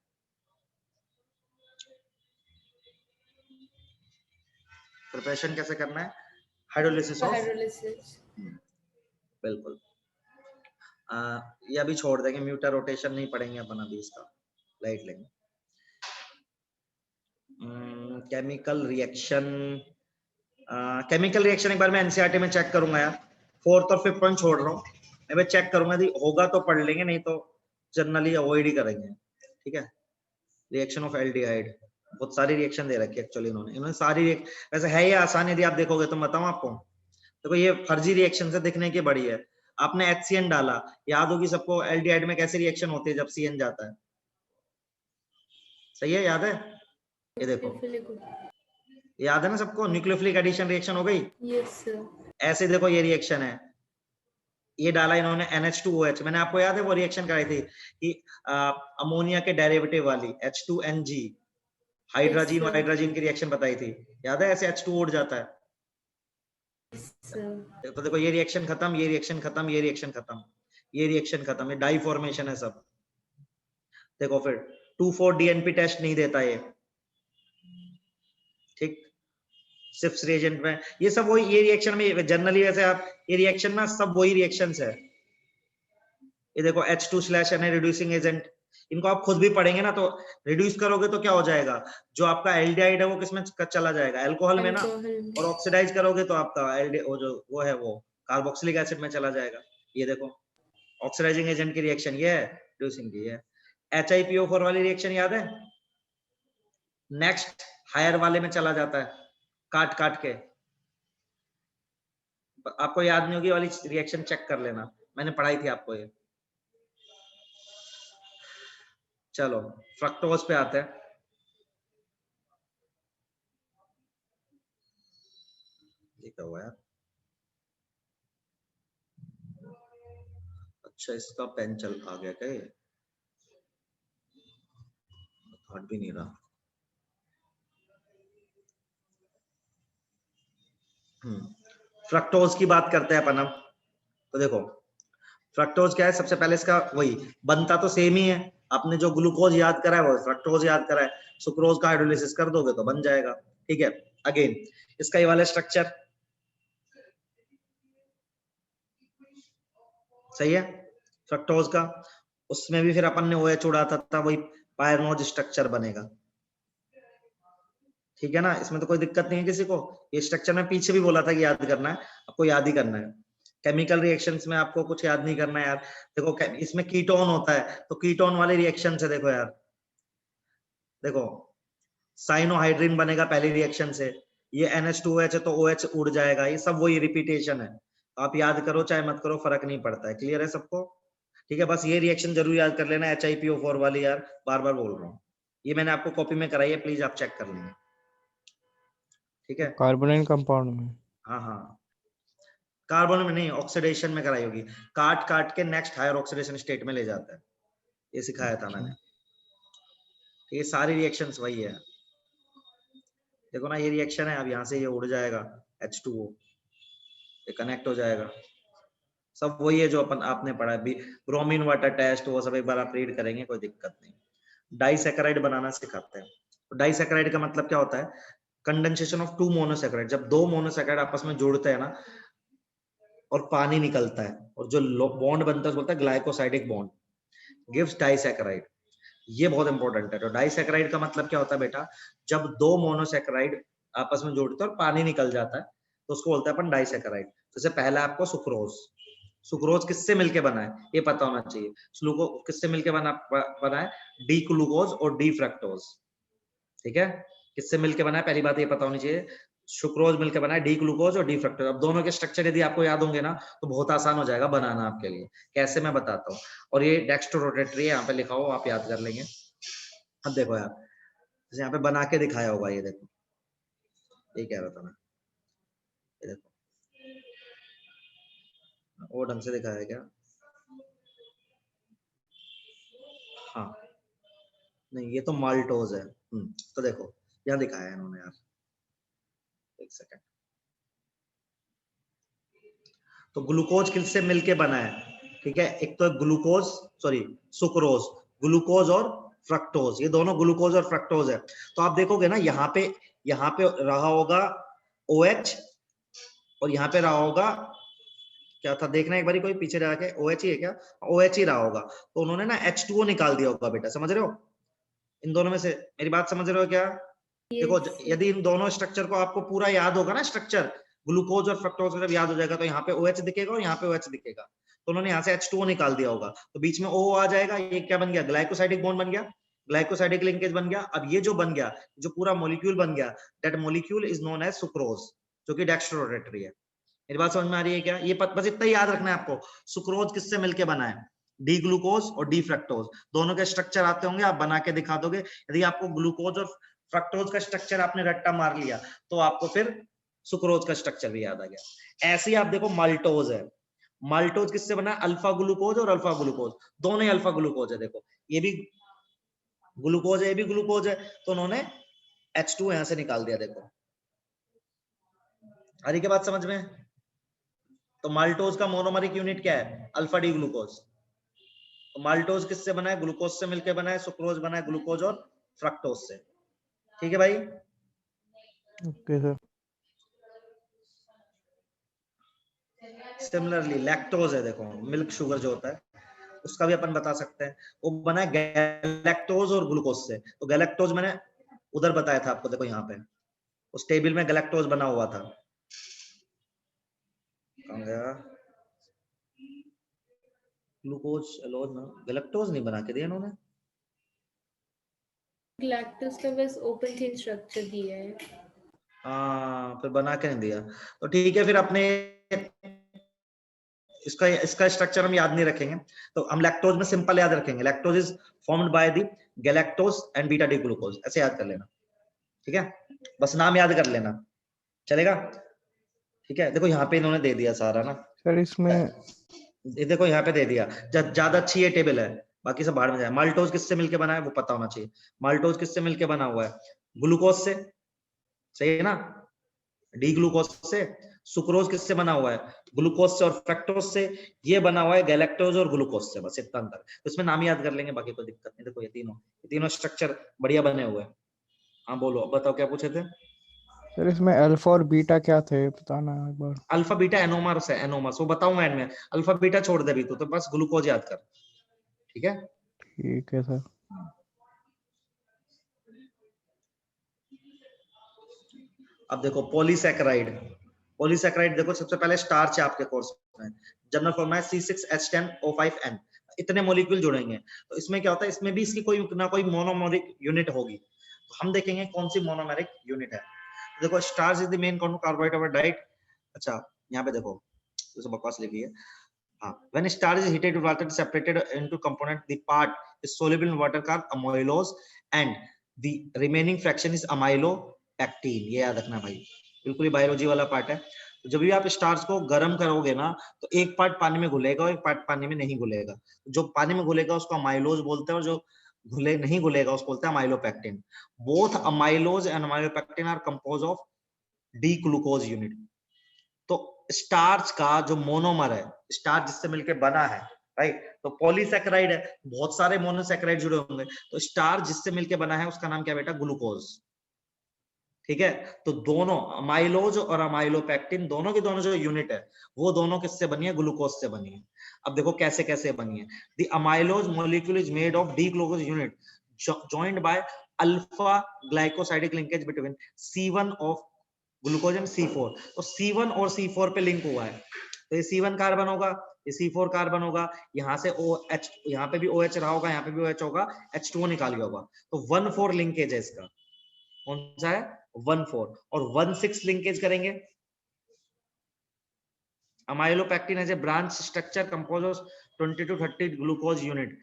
प्रिपरेशन कैसे करना है, हाइड्रोलिसिस ऑफ, हाइड्रोलिसिस। बिल्कुल। ये अभी छोड़ देंगे, म्यूटर रोटेशन नहीं पढ़ेंगे अपन अभी, इसका लाइट लेंगे। केमिकल रिएक्शन, केमिकल रिएक्शन एक बार मैं एनसीईआरटी में चेक करूंगा यार, 4th और 5th पॉइंट छोड़ रहा हूँ मैं चेक करूंगा, यदि होगा तो पढ़ लेंगे, नहीं तो जनरली अवॉइड ही करेंगे, ठीक है। रिएक्शन ऑफ एल्डिहाइड, बहुत सारी रिएक्शन दे रखी है एक्चुअली इन्होंने सारी वैसे है ये आसान, यदि आप देखोगे तो बताऊं आपको, देखो ये फर्जी रिएक्शन से दिखने की बड़ी है। आपने HCN डाला, याद होगी सबको एल्डिहाइड में कैसी रिएक्शन होती है जब CN जाता है, सही है, याद है, ये देखो याद है ना सबको, न्यूक्लियोफिलिक एडिशन रिएक्शन हो गई। Yes sir. ऐसे देखो ये रिएक्शन है, ये डाला इन्होंने NH2OH, मैंने आपको याद है वो रिएक्शन कराई थी कि अमोनिया के डेरिवेटिव वाली H2NG, हाइड्रोजन sir. हाइड्रोजन की रिएक्शन बताई थी, याद है, ऐसे H2 उड़ जाता है। सर। तो देखो ये रिएक्शन खत्म, ये रिएक्शन खत्म, ये रिएक्शन खत्म, ये रिएक्शन खत्म, ये डाई फॉर्मेशन है सब। देखो फिर 2,4-DNP टेस्ट नहीं देता ये, ठीक, सिर्फ रिएजेंट में ये सब वही, ये रिएक्शन में जनरली वैसे आप ये रिएक्शन ना सब वही रिएक्शंस है। ये देखो H2/Na रिड्यूसिंग एजेंट, इनको आप खुद भी पढ़ेंगे ना, तो रिड्यूस करोगे तो क्या हो जाएगा, जो आपका एल्डिहाइड है वो किसमें चला जाएगा, अल्कोहल में ना, और ऑक्सीडाइज करोगे तो आपका वो है वो कार्बोक्सिलिक एसिड में चला जाएगा। ये देखो ऑक्सीडाइजिंग एजेंट की रिएक्शन ये है, रिड्यूसिंग की है। HiPO4 वाली रिएक्शन याद है, नेक्स्ट हायर वाले में चला जाता है, काट काट के, आपको याद नहीं होगी वाली रिएक्शन चेक कर लेना, मैंने पढ़ाई थी आपको ये। चलो फ्रक्टोज पे आते हैं, लिखा हुआ है, अच्छा इसका पेन चल आ गया क्या, ये हट भी नहीं रहा। फ्रक्टोज की बात करते हैं अपन अब, तो देखो फ्रक्टोज क्या है, सबसे पहले इसका वही बनता तो सेम ही है, आपने जो ग्लूकोज याद करा है वो फ्रक्टोज याद करा है, सुक्रोज का हाइड्रोलिसिस कर दोगे तो बन जाएगा, ठीक है। अगेन इसका ये वाला स्ट्रक्चर सही है फ्रक्टोज का, उसमें भी फिर अपन ने OH उड़ाता था, वही पायरनोज स्ट्रक्चर बनेगा, ठीक है ना, इसमें तो कोई दिक्कत नहीं है किसी को। ये स्ट्रक्चर में पीछे भी बोला था कि याद करना है, आपको याद ही करना है। केमिकल रिएक्शंस में आपको कुछ याद नहीं करना है यार, देखो इसमें कीटोन होता है, तो कीटोन वाले रिएक्शन से देखो यार, देखो साइनोहाइड्रिन बनेगा पहली रिएक्शन से, ये NH2OH है तो OH उड़ जाएगा, ये सब वही रिपीटेशन है, आप याद करो चाहे मत करो फर्क नहीं पड़ता है, क्लियर है सबको, ठीक है। बस ये रिएक्शन जरूर याद कर लेना, HiPO4 वाली यार, बार बार बोल रहा हूँ, ये मैंने आपको कॉपी में कराई है, प्लीज आप चेक कर लेंगे, ठीक है। कार्बोनाइल कंपाउंड में, हाँ हाँ, कार्बन में नहीं, ऑक्सीडेशन में कराई होगी, काट काट के नेक्स्ट हायर ऑक्सीडेशन स्टेट में ले जाता है, ये सिखाया था मैंने, ये सारी रिएक्शंस वही है। देखो ना ये रिएक्शन है, अब यहाँ से ये उड़ जाएगा H2O, ये कनेक्ट हो जाएगा, सब वही है जो अपन आपने पढ़ा है, ब्रोमीन वाटर टेस्ट वो सब एक बार आप रीड करेंगे, कोई दिक्कत नहीं। डाइसैकेराइड बनाना सिखाते हैं, तो डाइसैकेराइड का मतलब क्या होता है, कंडेंसेशन ऑफ 2 मोनोसैकेराइड, जब 2 मोनोसैकेराइड आपस में जुड़ते हैं ना और पानी निकलता है, और जो बॉन्ड बनता है बोलता है ग्लाइकोसाइडिक बॉन्ड, गिव्स डाइसैकेराइड, ये बहुत इंपॉर्टेंट है। तो डाइसैकेराइड का मतलब क्या होता है बेटा, जब 2 मोनोसैकेराइड आपस में जोड़ते हैं और पानी निकल जाता है तो उसको बोलते हैं अपन डाइसैकेराइड। जैसे पहला आपको सुक्रोज, सुक्रोज किससे मिलके बना है ये पता होना चाहिए, किससे मिलके बना है, डी ग्लूकोज और डी फ्रक्टोज, ठीक है, किससे मिलके बना है पहली बात ये पता होनी चाहिए, सुक्रोज मिलकर बना है डी ग्लूकोज और डी फ्रक्टोज। अब दोनों के स्ट्रक्चर यदि आपको याद होंगे ना तो बहुत आसान हो जाएगा बनाना आपके लिए, कैसे मैं बताता हूँ। और ये डेक्स्ट्रोरोटेटरी है, यहाँ पे लिखा हो आप याद कर लेंगे। अब देखो यार, जैसे यहाँ पे बना के दिखाया होगा, ये देखो, ये कह रहा था मैं, ये देखो वो ढंग से दिखाया है क्या, हाँ नहीं ये तो माल्टोज है, तो देखो यहाँ दिखाया है इन्होंने यार, एक सेकंड। तो ग्लूकोज किससे मिलके बना है, ठीक है, एक तो ग्लूकोज, सॉरी सुक्रोज, ग्लूकोज और फ्रक्टोज, ये दोनों ग्लूकोज और फ्रक्टोज है। तो आप देखोगे ना यहाँ पे रहा होगा OH और यहाँ पे रहा होगा क्या था, देखना एक बारी कोई पीछे जाके, OH ही है क्या, OH ही रहा होगा। तो उन्होंने ना H2O निकाल दिया होगा बेटा, समझ रहे हो, इन दोनों में से मेरी बात समझ रहे हो क्या? देखो यदि इन दोनों स्ट्रक्चर को आपको पूरा याद होगा ना, स्ट्रक्चर ग्लूकोज और फ्रक्टोज का जब याद हो जाएगा तो यहाँ पे OH दिखेगा और यहाँ पे OH दिखेगा। तो उन्होंने यहाँ से H2O निकाल दिया होगा, तो बीच में O आ जाएगा, ये क्या बन गया, ग्लाइकोसाइडिक बॉन्ड बन गया, ग्लाइकोसाइडिक लिंकेज बन गया। अब ये जो बन गया, जो पूरा मॉलिक्यूल बन गया, that molecule is known as sucrose, जो कि डेक्स्ट्रोरोटेटरी है। मेरी बात समझ में आ रही है क्या? ये बस इतना ही याद रखना है आपको, सुक्रोज किससे मिलके बना है, डी ग्लूकोज और डी फ्रक्टोज, दोनों के स्ट्रक्चर आते होंगे, आप बना के दिखा दोगे। यदि आपको ग्लूकोज और फ्रक्टोज का स्ट्रक्चर आपने रट्टा मार लिया तो आपको फिर सुक्रोज का स्ट्रक्चर भी याद आ गया। ऐसे ही आप देखो माल्टोज है, माल्टोज किससे बना है, अल्फा ग्लूकोज और अल्फा ग्लूकोज, दोनों ही अल्फा ग्लूकोज है। देखो ये भी ग्लूकोज है, ये भी ग्लूकोज है, तो उन्होंने H2 यहां से निकाल दिया। देखो आ रही क्या बात समझ में? तो माल्टोज का मोनोमरिक यूनिट क्या है, अल्फा डी ग्लूकोज। तो माल्टोज किससे बना है, ग्लूकोज से मिलकर बना है, सुक्रोज बना है ग्लूकोज और फ्रक्टोज से। ठीक है भाई? Okay sir. सिमिलरली लैक्टोज है, देखो मिल्क शुगर जो होता है उसका भी अपन बता सकते हैं, वो बना है गैलेक्टोज और ग्लूकोज से। तो गैलेक्टोज मैंने उधर बताया था आपको, देखो यहाँ पे उस टेबल में गैलेक्टोज बना हुआ था, कहाँ गया, ग्लूकोज एलोज ना, गैलेक्टोज नहीं बना के दिया इन्होंने, लैक्टोज का बस ओपन चेन स्ट्रक्चर दिया है। हाँ फिर बना के नहीं दिया। तो ठीक है, फिर अपने इसका स्ट्रक्चर हम याद नहीं रखेंगे, तो हम लैक्टोज में सिंपल याद रखेंगे, lactose is formed by the galactose and beta D glucose, ऐसे याद कर लेना। ठीक है, बस नाम याद कर लेना, चलेगा? ठीक है, देखो यहाँ पे इन्होंने दे दिया सारा ना सर इसमें ये देखो यहाँ पे दे दिया, ज्यादा अच्छी ये टेबल है, बाकी सब बाहर में जाए। माल्टोज किससे मिलके बना है वो पता होना चाहिए, माल्टोज किससे मिलके बना हुआ है, ग्लूकोज से, सही है ना, डी ग्लूकोज से। सुक्रोज किससे बना हुआ है, ग्लूकोज से और फ्रक्टोज से। ये बना हुआ है गैलेक्टोज और ग्लूकोज से, बस इतना अंतर। तो इसमें नाम याद कर लेंगे, बाकी कोई दिक्कत नहीं। देखो ये तीनों स्ट्रक्चर बढ़िया बने हुए हैं। हाँ बोलो, बताओ क्या पूछे थे? सर इसमें अल्फा और बीटा क्या थे, बताना एक बार। अल्फा बीटा एनोमर्स है, एनोमर्स वो बताऊंगा एंड में। अल्फा बीटा छोड़ दे अभी तो बस ग्लूकोज याद कर, ठीक है? ठीक है सर। अब देखो पॉलीसैकेराइड, पॉलीसैकेराइड देखो सबसे पहले स्टार्च है आपके कोर्स में, जनरल फॉर्म है C6H10O5N, इतने मॉलिक्यूल जुड़ेंगे। तो इसमें क्या होता है, इसमें भी इसकी कोई ना कोई मोनोमेरिक यूनिट होगी, तो हम देखेंगे कौन सी मोनोमेरिक यूनिट है। देखो starch is the main carbohydrate of diet. अच्छा यहाँ पे देखो जैसे बकवास लिखी है, हाँ, when starch is heated with water separated into component, the part is soluble in water called amylose and the remaining fraction is amylopectin। ये याद रखना भाई, बिल्कुल ही बायोलॉजी वाला पार्ट है। तो जब भी आप स्टार्च को गर्म करोगे ना तो एक पार्ट पानी में घुलेगा और एक पार्ट पानी में नहीं घुलेगा। जो पानी में घुलेगा उसको अमाइलोज बोलते हैं और जो नहीं घुलेगा उसको बोलते हैं amylopectin. Both amylose and amylopectin are compose of D glucose unit. तो स्टार्च का जो मोनोमर है, स्टार्च जिससे मिलकर बना है, राइट, तो पॉलीसैकेराइड है, बहुत सारे मोनोसैकेराइड जुड़े होंगे, तो स्टार्च जिससे मिलकर बना है उसका नाम क्या बेटा, ग्लूकोज। ठीक है, तो दोनों अमाइलोज और अमाइलोपेक्टिन दोनों की दोनों जो यूनिट है वो दोनों किससे बनी है, ग्लूकोज से बनी है। अब देखो कैसे कैसे बनी है। The amylose molecule is made of D glucose unit joined by alpha glycosidic linkage between C1 of glucose and C4। तो C1 और C4 पे लिंक हुआ है, तो ये C1 कार्बन होगा, ये C4 कार्बन होगा, यहाँ से OH, यहाँ पे भी OH रहा होगा, यहाँ पे भी OH होगा, H2O निकाल गया होगा। तो 1,4 लिंकेज है इसका, कौन सा है, 1,4। और 1,6 लिंकेज करेंगे। Amylopectin as a branch structure compose of 20 to 30 glucose unit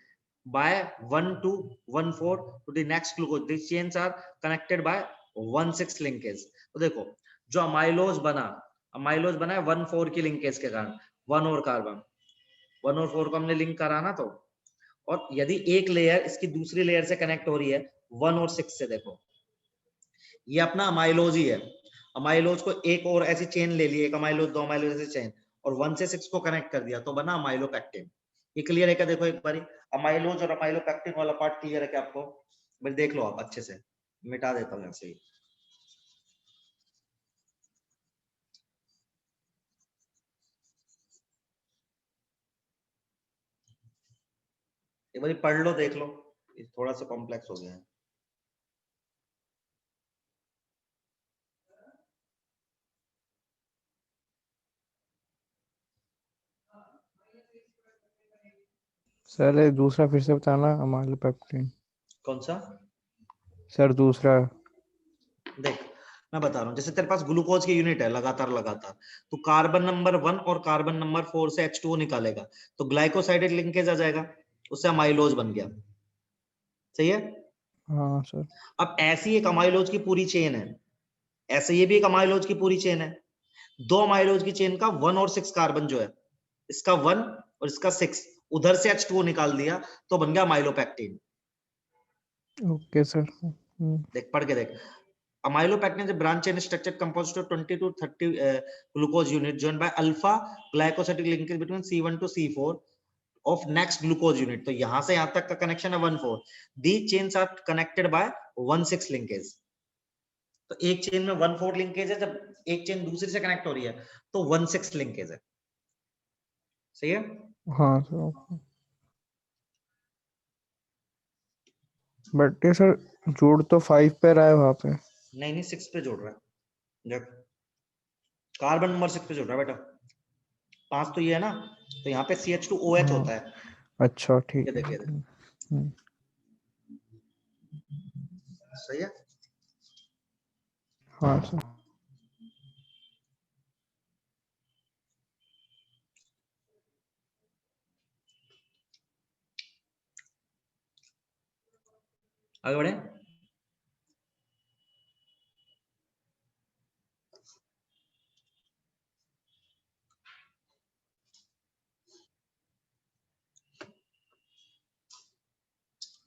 by 1 to 1,4 to the next glucose. These chains are connected by 1,6 linkage। तो देखो जो अमाइलोज बना है 1,4 की लिंकेज के कारण, 1 और कार्बन, 1 और 4 को हमने लिंक करा ना, तो और यदि एक लेयर इसकी दूसरी लेयर से कनेक्ट हो रही है 1 और 6 से, देखो ये अपना अमाइलोज ही है, अमाइलोज को एक और ऐसी चेन ले ली, एक अमाइलोज, दो अमाइलोज ऐसी चेन, और 1 से 6 को कनेक्ट कर दिया तो बना अमाइलोपेक्टिन। ये क्लियर है क्या? देखो एक बारी अमाइलोज और अमाइलोपेक्टिन वाला पार्ट क्लियर है क्या आपको? बस देख लो आप अच्छे से, मिटा देता हूं यहाँ से। एक बारी पढ़ लो, देख लो, ये थोड़ा सा कॉम्प्लेक्स हो गया है। सर ये दूसरा फिर से बताना, अमाइलोपेक्टिन। कौन सा? सर दूसरा। देख मैं बता रहा हूँ, जैसे तेरे पास ग्लूकोज की यूनिट है लगातार लगातार, तो कार्बन नंबर 1 और कार्बन नंबर 4 से H2O निकालेगा तो ग्लाइकोसाइडेट लिंकेज आ जाएगा, उससे अमाइलोज बन गया। सही है? हाँ सर। अब ऐसी एक अमाइलोज की पूरी चेन है, ऐसे ये भी एक अमाइलोज की पूरी चेन है। दो अमाइलोज की चेन का 1 और 6 कार्बन जो है, इसका 1 और इसका 6, उधर से H2O निकाल दिया तो बन गया अमाइलोपेक्टिन। Okay sir. देख पढ़ के देख। Amylopectin is a branch chain structure composed of 20 to 30 glucose unit joined by alpha glycosidic linkage between C1 to C4 of next glucose unit. तो यहां से यहां तक का कनेक्शन है 1,4. These chains are connected by 1,6 linkage. तो एक chain में 1,4 लिंकेज है, जब एक चेन दूसरी से कनेक्ट हो रही है तो 1,6 लिंकेज है। सही है? हाँ सर। बट ये सर जोड़ तो 5 पे रहा है वहां पे। नहीं नहीं 6 पे जोड़ रहा है, जब कार्बन नंबर 6 पे जोड़ रहा है बेटा। 5 तो ये है ना, तो यहाँ पे CH2OH होता है। अच्छा ठीक ये है। देखिए सही है। हाँ सर। आगे बढ़े।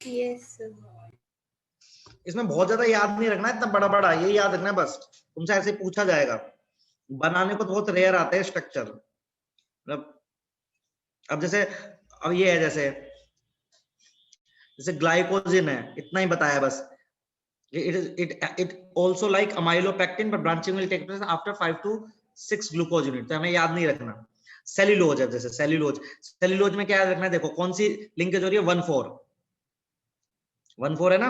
Yes, sir. इसमें बहुत ज्यादा याद नहीं रखना, इतना बड़ा बड़ा ये याद रखना है बस, तुमसे ऐसे पूछा जाएगा। बनाने को तो बहुत रेयर आते हैं स्ट्रक्चर, मतलब अब जैसे अब ये है, जैसे ग्लाइकोजिन है, इतना ही बताया बस। It also like amylopectin but branching will take place after 5 to 6 glucose unit, तो हमें याद नहीं रखना। सेल्यूलोज है, जैसे सेल्यूलोज में क्या याद रखना है? देखो कौन सी लिंकेज हो रही है? 1,4 है ना,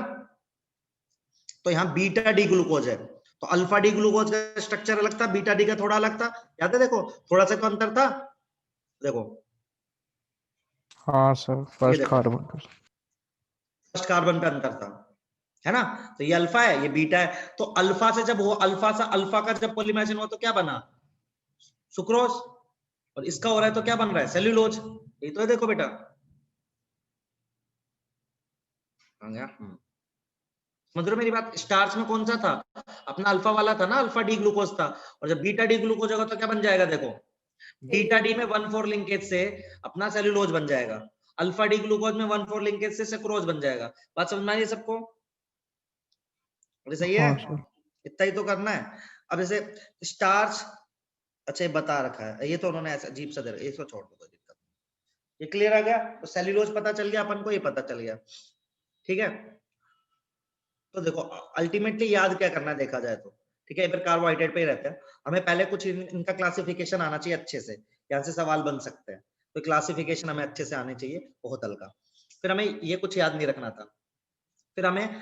तो यहाँ बीटा डी ग्लूकोज है, तो अल्फा डी ग्लूकोज का स्ट्रक्चर अलग था, बीटा डी का थोड़ा अलग था, याद है? देखो थोड़ा सा तो अंतर था, देखो। हाँ सर, फर्स्ट कार्बन पे। फर्स्ट कार्बन पे अंतर था, है ना? तो ये अल्फा है, ये बीटा है, तो अल्फा से जब वो अल्फा का जब पॉलीमराइजेशन हुआ तो क्या बना? सुक्रोज। और इसका हो रहा है तो क्या बन रहा है? सेल्यूलोज। ये तो है, देखो बेटा। समझ रहे हो मेरी बात? स्टार्च में कौन सा था? अपना अल्फा वाला था ना, अल्फा डी ग्लूकोज था, और जब बीटा डी ग्लूकोज होगा तो क्या बन जाएगा? देखो बीटा डी में 1,4 लिंकेज से अपना सेल्यूलोज बन जाएगा, अल्फा डी ग्लूकोज में 1,4 लिंकेज से सुक्रोज बन जाएगा। बात समझ में आई सबको? सही है? हाँ इतना ही तो करना है। अब जैसे स्टार्च, अच्छा ये बता रखा है, ये तो उन्होंने ऐसा अजीब सा दे रखा है, इसको छोड़ दो, कोई दिक्कत नहीं। ये क्लियर आ गया? तो सेल्यूलोज पता चल गया अपन को, ये पता चल गया, ठीक है? तो देखो अल्टीमेटली याद क्या करना है देखा जाए तो, ठीक है? फिर कार्बोहाइड्रेट पे ही रहते हैं, हमें पहले कुछ इनका क्लासिफिकेशन आना चाहिए अच्छे से, यहाँ से सवाल बन सकते हैं, तो क्लासिफिकेशन हमें अच्छे से आने चाहिए, बहुत हल्का। फिर हमें ये कुछ याद नहीं रखना था। फिर हमें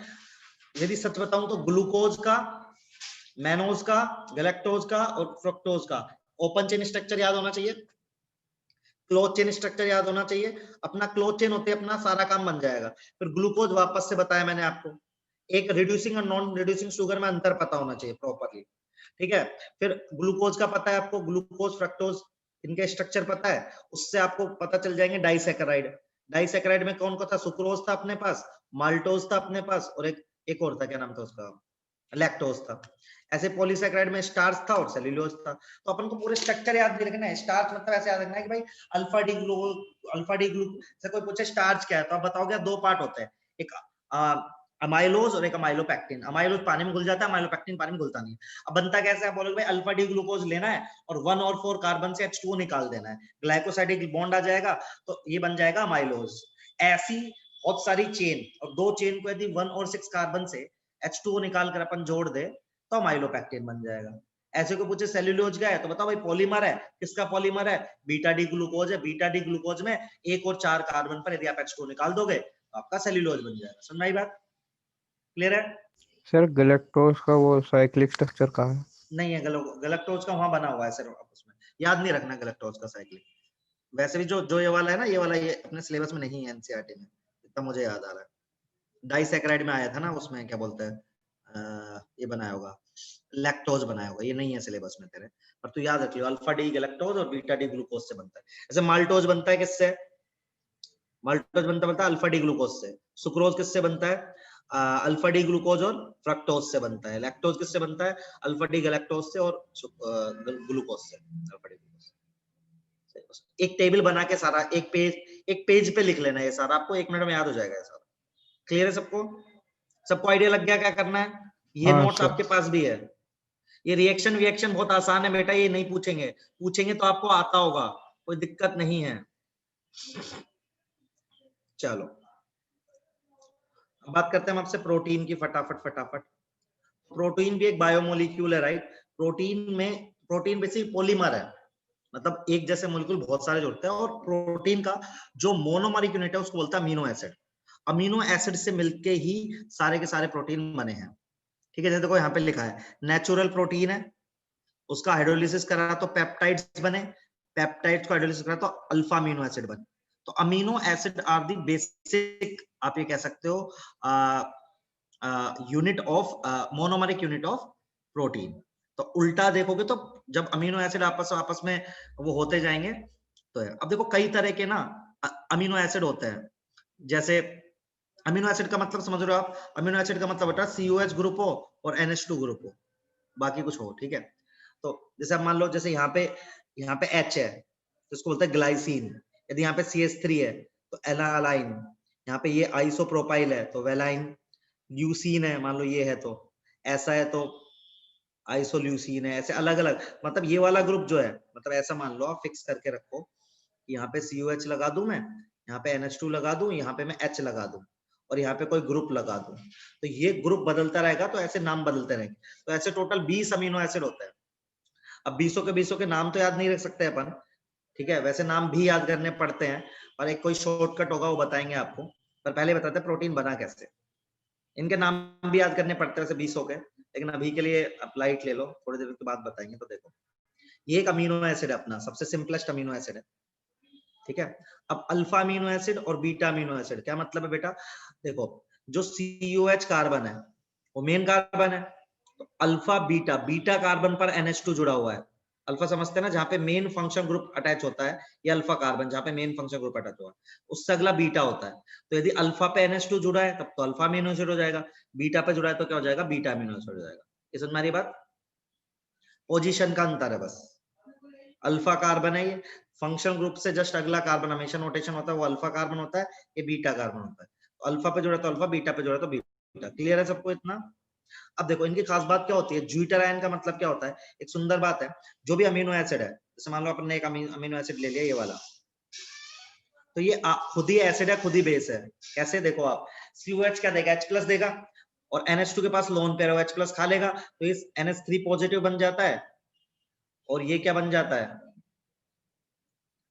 यदि सच बताऊं तो ग्लूकोज का, मैनोज का, गैलेक्टोज का और फ्रक्टोज का ओपन चेन स्ट्रक्चर याद होना चाहिए, क्लोज चेन स्ट्रक्चर याद होना चाहिए। अपना क्लोज चेन होते अपना सारा काम बन जाएगा। फिर ग्लूकोज वापस से बताया मैंने आपको, एक रिड्यूसिंग और नॉन रिड्यूसिंग शुगर में अंतर पता होना चाहिए प्रॉपरली, ठीक है? फिर ग्लूकोज का पता है आपको, ग्लूकोज फ्रक्टोज इनके स्ट्रक्चर पता है, उससे आपको पता चल जाएंगे डाइसैकेराइड। डाइसैकेराइड में कौन कौन था? सुक्रोज था अपने पास, माल्टोज था अपने पास, और एक और था, क्या नाम था उसका? लैक्टोज था। ऐसे पॉलीसैकेराइड में स्टार्च था और सेल्यूलोज था। तो अपन को पूरे स्ट्रक्चर याद नहीं रखना है। स्टार्च मतलब ऐसे याद रखना है कि भाई अल्फा डी ग्लूकोज से कोई पूछे स्टार्च क्या है तो आप बताओगे दो पार्ट होते हैं, एक अमाइलोज और एक अमाइलोपेक्टिन। अमाइलोज पानी में घुल जाता है, अमाइलोपेक्टिन पानी में घुलता नहीं है। अब बनता कैसे है, आप बोलोगे भाई अल्फा डी ग्लूकोज लेना है और 1 और 4 कार्बन से H2O निकाल देना है, ग्लाइकोसाइडिक बॉन्ड आ जाएगा तो ये बन जाएगा अमाइलोज। ऐसी बहुत सारी चेन, और 2 चेन को यदि 1 और 6 कार्बन से H2O निकाल कर अपन जोड़ दे तो अमाइलोपेक्टिन बन जाएगा। ऐसे को पूछे सेल्यूलोज का है तो बताओ भाई पॉलीमर है, किसका पॉलीमर है, बीटा डी ग्लूकोज है। बीटा डी ग्लूकोज में 1 और 4 कार्बन पर यदि आप H2O निकाल दोगे तो आपका सेल्यूलोज बन जाएगा। समझ में आई बात? क्लियर है? सर गैलेक्टोज का वो साइक्लिक स्ट्रक्चर कहाँ है? नहीं है, गैलेक्टोज का वहां बना हुआ है सर, आपस में याद नहीं रखना गैलेक्टोज का साइक्लिक। वैसे भी जो ये वाला है ना, ये वाला ये अपने सिलेबस में नहीं है एनसीईआरटी में, इतना मुझे याद आ रहा है। डाइसैकेराइड में आया था ना, उसमें क्या बोलते हैं, ये बनाया होगा, लैक्टोज बनाया होगा, ये नहीं है सिलेबस में तेरे, पर तू याद रख लियो अल्फा डी गैलेक्टोज और बीटा डी ग्लूकोज से बनता है। जैसे माल्टोज बनता है किससे, माल्टोज बनता है अल्फा डी ग्लूकोज से। सुक्रोज किससे बनता है, अल्फा डी ग्लूकोज और फ्रक्टोज से बनता है। लैक्टोज किससे बनता है, अल्फा डी गैलेक्टोज से और ग्लूकोज से, अल्फा डी ग्लूकोज। एक टेबल बना के सारा एक पेज पे लिख लेना, ये सारा आपको 1 मिनट में याद हो जाएगा। ये सारा क्लियर है सबको? सबको आइडिया लग गया क्या करना है? ये हाँ, नोट्स सर। आपके पास भी है। ये रिएक्शन बहुत आसान है बेटा, ये नहीं पूछेंगे तो आपको आता होगा, कोई दिक्कत नहीं है। चलो अब बात करते हैं हम आपसे प्रोटीन की, फटाफट। प्रोटीन भी एक बायोमोलिक्यूल है, राइट? प्रोटीन बेसिकली पॉलीमर है, मतलब एक जैसे मोलिक्यूल बहुत सारे जुड़ते हैं, और प्रोटीन का जो मोनोमरिक यूनिट है उसको बोलता है अमीनो एसिड। अमीनो एसिड से मिलके ही सारे के सारे प्रोटीन बने हैं, ठीक है? जैसे देखो यहाँ पे लिखा है नेचुरल प्रोटीन है, उसका हाइड्रोलिसिस करा तो पेप्टाइड्स बने, पेप्टाइड्स को हाइड्रोलिसिस करा तो अल्फा अमीनो एसिड बने। तो amino acid are the basic, आप ये कह सकते हो unit of monomeric unit of protein. तो उल्टा देखोगे तो जब अमीनो एसिड आपस में वो होते जाएंगे तो है। अब देखो कई तरह के ना अमीनो एसिड होते हैं। जैसे अमीनो एसिड का मतलब समझ रहे हो आप, अमीनो एसिड का मतलब होता है COH ग्रुप हो और NH2 ग्रुप हो, बाकी कुछ हो, ठीक है? तो जैसे मान लो, जैसे यहाँ पे H है तो इसको बोलते हैं ग्लाइसिन। यदि यहाँ पे CH3 है तो एलालाइन, यहाँ पे ये आइसोप्रोपाइल है तो वेलाइन, ल्यूसीन है मान लो ये है तो ऐसा है तो आइसोल्यूसीन है, ऐसे अलग अलग। मतलब ये वाला ग्रुप जो है, मतलब ऐसा मान लो आप फिक्स करके रखो, यहाँ पे COH लगा दूं मैं, यहाँ पे NH2 लगा दूं, यहाँ पे मैं H लगा दूं और यहाँ पे कोई ग्रुप लगा दूं, तो ये ग्रुप बदलता रहेगा, तो ऐसे नाम बदलते रहेंगे। तो ऐसे टोटल 20 अमीनो एसिड होते हैं। अब 20 के नाम तो याद नहीं रख सकते अपन, ठीक है? वैसे नाम भी याद करने पड़ते हैं, और एक कोई शॉर्टकट होगा वो बताएंगे आपको, पर पहले बताते हैं प्रोटीन बना कैसे। इनके नाम भी याद करने पड़ते हैं वैसे 20 के, लेकिन अभी के लिए आप लाइट ले लो, थोड़ी देर के बाद बताएंगे। तो देखो ये एक अमीनो एसिड है अपना, सबसे सिंपलेस्ट अमीनो एसिड है, ठीक है? अब अल्फा अमीनो एसिड और बीटा अमीनो एसिड क्या मतलब है बेटा? देखो जो COH कार्बन है वो मेन कार्बन है, तो अल्फा बीटा कार्बन पर NH2 जुड़ा हुआ है। अल्फा समझते हैं ना, जहां पे मेन फंक्शन ग्रुप अटैच होता है, ये अल्फा कार्बन जहां पे मेन फंक्शन ग्रुप अटैच हुआ है, उससे अगला बीटा होता है। तो यदि अल्फा पे NH2 जुड़ा है तब तो अल्फा अमीनो एसिड हो जाएगा, बीटा पे जुड़ा है तो क्या हो जाएगा, बीटा अमीनो एसिड हो जाएगा। ये समझ में आ रही बात? पोजीशन का अंतर है बस। अल्फा कार्बन है, ये फंक्शन ग्रुप से जस्ट अगला कार्बन हमेशा नोटेशन होता है वो अल्फा कार्बन होता है, ये बीटा कार्बन होता है। तो अल्फा पे जुड़ा तो अल्फा, बीटा पे जुड़ा तो बीटा। क्लियर है सबको इतना? अब देखो इनकी खास बात क्या होती है, ज्यूटर आयन का मतलब क्या होता है, एक सुंदर बात है, जो भी अमीनो एसिड है, जैसे मान लो अपन ने एक अमीनो एसिड ले लिया ये वाला, तो ये खुद ही एसिड है, खुद ही बेस है। कैसे देखो आप, COH क्या देगा, H+ देगा, और NH2 के पास लोन पेयर हो, H+ खा लेगा तो इस NH3 पॉजिटिव बन जाता है, और ये क्या बन जाता है?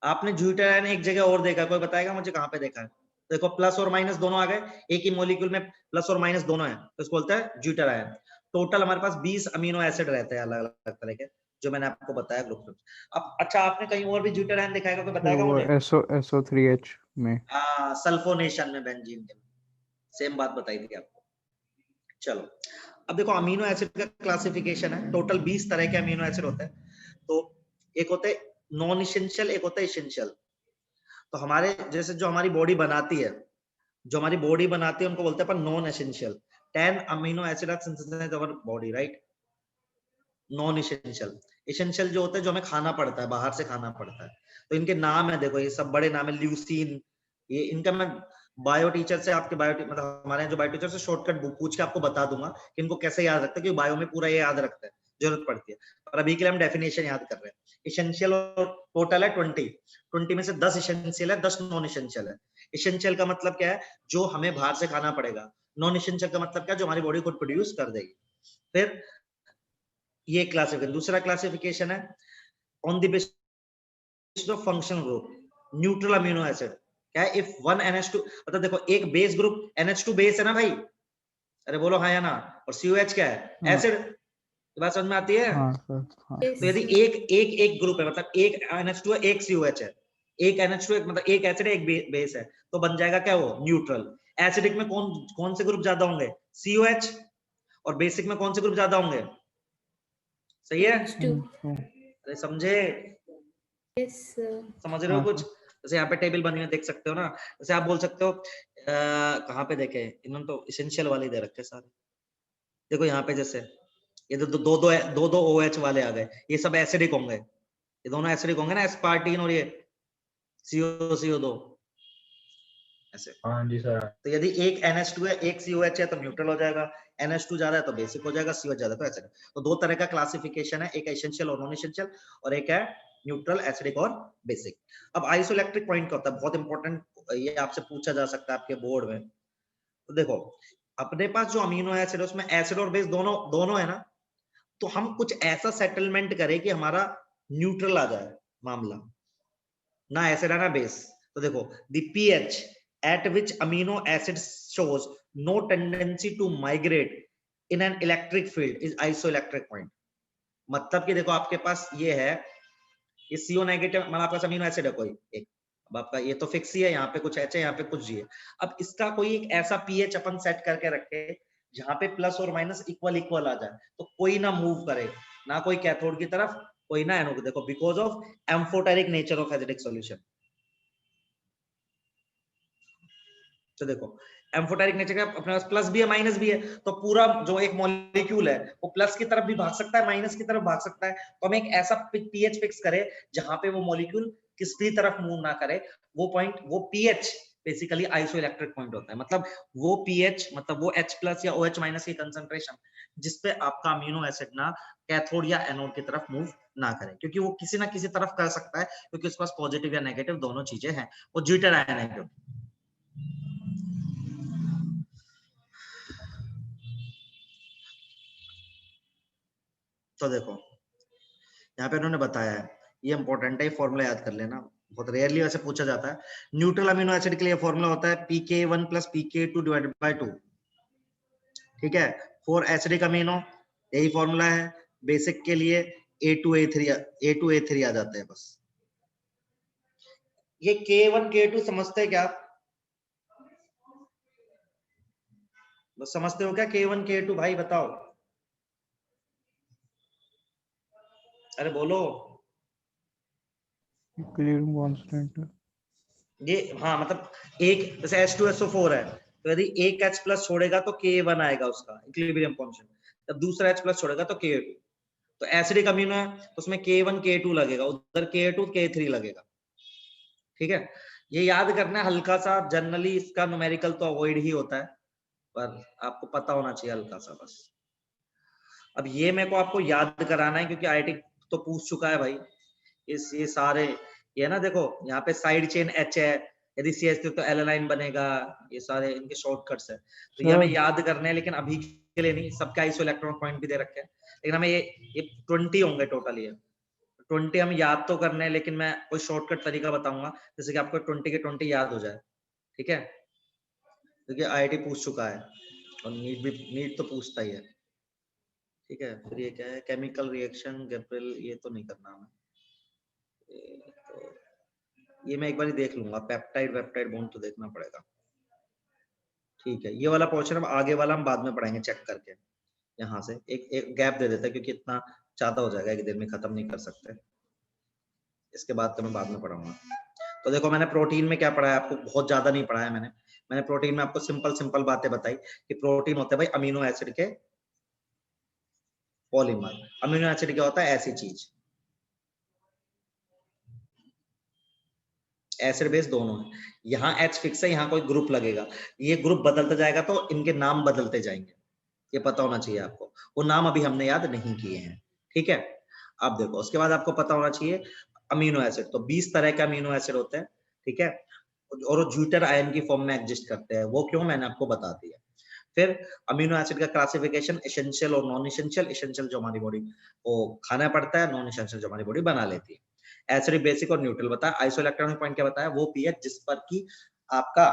आपने ज्यूटर आयन एक जगह और देखा, कोई बताएगा मुझे कहां पे देखा है? देखो प्लस और माइनस दोनों आ गए, एक ही मॉलिक्यूल में प्लस और माइनस दोनों है, तो इसको बोलते हैं ज्यूटर आयन। टोटल हमारे पास 20 अमीनो एसिड रहते हैं अलग अलग तरह के, जो मैंने आपको बताया ग्रुप। अब अच्छा आपने कहीं और भी ज्यूटर आयन दिखाएगा, कोई बताएगा वो मुझे? SO3H में। हाँ, सल्फोनेशन में, बेंजीन के, सेम बात बताई थी आपको। चलो अब देखो अमीनो एसिड का क्लासिफिकेशन है, टोटल 20 तरह के अमीनो एसिड होते हैं। तो एक होते हैं नॉन इसेंशियल, एक होता है इसेंशियल। तो हमारे जैसे जो हमारी बॉडी बनाती है, उनको बोलते हैं अपन non essential. 10 amino acid are synthesized our body, right? Non essential. Essential जो होता है जो हमें खाना पड़ता है, बाहर से खाना पड़ता है, तो इनके नाम है, देखो ये सब बड़े नाम है, ल्यूसीन, ये इनका मैं बायो टीचर से आपके मतलब हमारे यहाँ जो बायो टीचर से शॉर्टकट पूछ के आपको बता दूंगा कि इनको कैसे याद रखते हैं, क्योंकि बायो में पूरा ये याद रखता है, जरूरत पड़ती है। और अभी के लिए हम डेफिनेशन याद कर रहे हैं। इसेंशियल और टोटल है 20 में से 10 इसेंशियल है, 10 नॉन इसेंशियल है। इसेंशियल का मतलब क्या है, जो हमें बाहर से खाना पड़ेगा। नॉन इसेंशियल का मतलब क्या है, जो हमारी बॉडी खुद प्रोड्यूस कर देगी। फिर ये क्लासिफिकेशन, दूसरा क्लासिफिकेशन है on the basis of functional group, neutral amino acid. क्या है, इफ वन NH2, मतलब देखो एक बेस ग्रुप NH2 बेस है ना भाई, अरे बोलो हाँ या ना, और COH क्या है, हाँ। एसिड। बात समझ में आती है? हाँ सर, हाँ। Yes, तो यदि sir. एक ग्रुप है, मतलब एक NH2 है, एक COH है, एक NH2 मतलब एक एसिड है, एक बेस है, तो बन जाएगा क्या वो, न्यूट्रल। एसिडिक में कौन से ग्रुप ज्यादा होंगे, COH, और बेसिक में कौन से ग्रुप ज्यादा होंगे, सही है? NH2. अरे समझे, Yes, sir. समझ रहे हो हाँ, कुछ? जैसे यहाँ पे टेबल बनी हुई देख सकते हो ना, जैसे आप बोल सकते हो कहाँ पे देखे, इन्होंने तो इसेंशियल वाले दे रखे सारे। देखो यहाँ पे जैसे ये दो OH वाले आ गए, ये सब एसिडिक होंगे, ये दोनों एसिडिक होंगे ना, एस्पार्टीन और ये CO2 ऐसे। हाँ जी सर। तो यदि एक NH2 है, एक COH है, तो न्यूट्रल हो जाएगा। NH2 ज्यादा है तो बेसिक हो जाएगा, COH ज्यादा तो एसिड। तो दो तरह का क्लासिफिकेशन है, एक एसेंशियल और नॉन एसेंशियल, और एक है न्यूट्रल, एसिडिक और बेसिक। अब आइसोइलेक्ट्रिक पॉइंट क्या होता है, बहुत इंपॉर्टेंट, ये आपसे पूछा जा सकता है आपके बोर्ड में। तो देखो अपने पास जो अमीनो एसिड है उसमें एसिड और बेस दोनों है ना, तो हम कुछ ऐसा सेटलमेंट करें कि हमारा न्यूट्रल आ जाए मामला, ना एसिड है ना बेस। तो देखो the pH at which amino acid shows no tendency to migrate in an electric field is isoelectric point। मतलब कि देखो आपके पास ये है, ये CO नेगेटिव, मतलब आपके पास अमीनो एसिड है कोई एक, अब आपका ये तो फिक्स ही है, यहाँ पे कुछ H है, यहाँ पे कुछ G है। अब इसका कोई एक ऐसा pH अपन सेट करके रखे जहां पे प्लस और माइनस इक्वल इक्वल आ जाए, तो कोई ना मूव करे, ना कोई कैथोड की तरफ, कोई ना एनोड। देखो because of amphoteric nature of acidic solution. तो देखो एम्फोटेरिक नेचर का अपने पास प्लस भी है माइनस भी है, तो पूरा जो एक मॉलिक्यूल है वो प्लस की तरफ भी भाग सकता है, माइनस की तरफ भाग सकता है। तो हम एक ऐसा पीएच फिक्स करें जहां पे वो मॉलिक्यूल किस भी तरफ मूव ना करे, वो पॉइंट, वो पीएच बेसिकली आइसोइलेक्ट्रिक पॉइंट होता है। मतलब वो पीएच, मतलब वो H+ या OH- की कंसंट्रेशन जिसपे आपका अमीनो एसिड ना कैथोड या एनोड की तरफ मूव ना करे, क्योंकि वो किसी ना किसी तरफ कर सकता है, क्योंकि उसके पास पॉजिटिव या नेगेटिव दोनों चीजें हैं, वो ज्यूटेड आयन है क्योंकि। तो देखो यहाँ पे उन्होंने बताया है, ये इंपॉर्टेंट है, ये फॉर्मूला याद कर लेना, बहुत रेयरली वैसे पूछा जाता है। न्यूट्रल अमीनो एसिड के लिए फॉर्मूला होता है pK1 + pK2 / 2, ठीक है। फॉर एसिडिक अमीनो यही फॉर्मूला है। बेसिक के लिए A2A3 आ जाते हैं बस। ये K1 K2 समझते हैं क्या आप? बस समझते हो क्या K1 K2 भाई, बताओ, अरे बोलो। इक्विलिब्रियम कांस्टेंट है। ये हाँ, मतलब एक जैसे H2SO4 है, तो यदि एक H+ छोड़ेगा तो K1 आएगा उसका इक्विलिब्रियम कांस्टेंट, जब दूसरा H+ छोड़ेगा तो K2। तो एसिडिक अमीनो है तो उसमें K1 K2 लगेगा, उधर K2 K3 लगेगा, ठीक है। ये याद करना है हल्का सा, जनरली इसका न्यूमेरिकल तो अवॉइड ही होता है, पर आपको पता होना चाहिए हल्का सा बस। अब ये मेरे को आपको याद कराना है क्योंकि IIT तो पूछ चुका है भाई, ये सारे, ये ना देखो यहाँ पे साइड चेन H है, यदि CH3 तो एलानाइन बनेगा, ये सारे इनके शॉर्टकट्स है, तो ये हमें याद करने हैं, लेकिन अभी के लिए नहीं। सबके आइसो इलेक्ट्रॉन पॉइंट भी दे रखे हैं, लेकिन हमें ये 20 होंगे टोटल, ये 20 हम याद तो करने हैं, लेकिन मैं कोई शॉर्टकट तरीका बताऊंगा जैसे कि आपको 20 के 20 याद हो जाए, ठीक है। क्योंकि IIT पूछ चुका है और नीट तो पूछता ही है, ठीक है। फिर ये क्या है, केमिकल रिएक्शन गैब्रियल, ये तो नहीं करना हमें, तो ये मैं एक बार देख लूंगा, पेप्टाइड वेप्टाइड बॉन्ड तो देखना पड़ेगा, ठीक है। ये वाला पोर्शन हम आगे वाला हम बाद में पढ़ाएंगे चेक करके, यहाँ से एक गैप दे देता है क्योंकि इतना ज्यादा हो जाएगा, एक दिन में खत्म नहीं कर सकते, इसके बाद तो मैं बाद में पढ़ाऊंगा। तो देखो मैंने प्रोटीन में क्या पढ़ाया, आपको बहुत ज्यादा नहीं पढ़ाया मैंने प्रोटीन में आपको सिंपल बातें बताई कि प्रोटीन होते हैं भाई अमीनो एसिड के पॉलीमर। अमीनो एसिड क्या होता है, ऐसी चीज, एसिड बेस दोनों है। यहाँ H फिक्स है, यहाँ कोई ग्रुप लगेगा, ये ग्रुप बदलता जाएगा तो इनके नाम बदलते जाएंगे, ये पता होना चाहिए आपको। वो नाम अभी हमने याद नहीं किए हैं, ठीक है। अब देखो उसके बाद आपको पता होना चाहिए अमीनो एसिड, तो 20 तरह के अमीनो एसिड होते हैं, ठीक है, और वो ज्यूटर आयन की फॉर्म में एग्जिस्ट करते हैं। वो क्यों, मैंने आपको बता दिया। फिर अमीनो एसिड का क्लासिफिकेशन एसेंशियल और नॉन एसेंशियल। एसेंशियल जो हमारी बॉडी को खाना पड़ता है, नॉन एसेंशियल जो हमारी बॉडी बना लेती है। एसिड, बेसिक और न्यूट्रल बताया। आइसोइलेक्ट्रॉनिक पॉइंट क्या बताया, वो पीएच जिस पर की आपका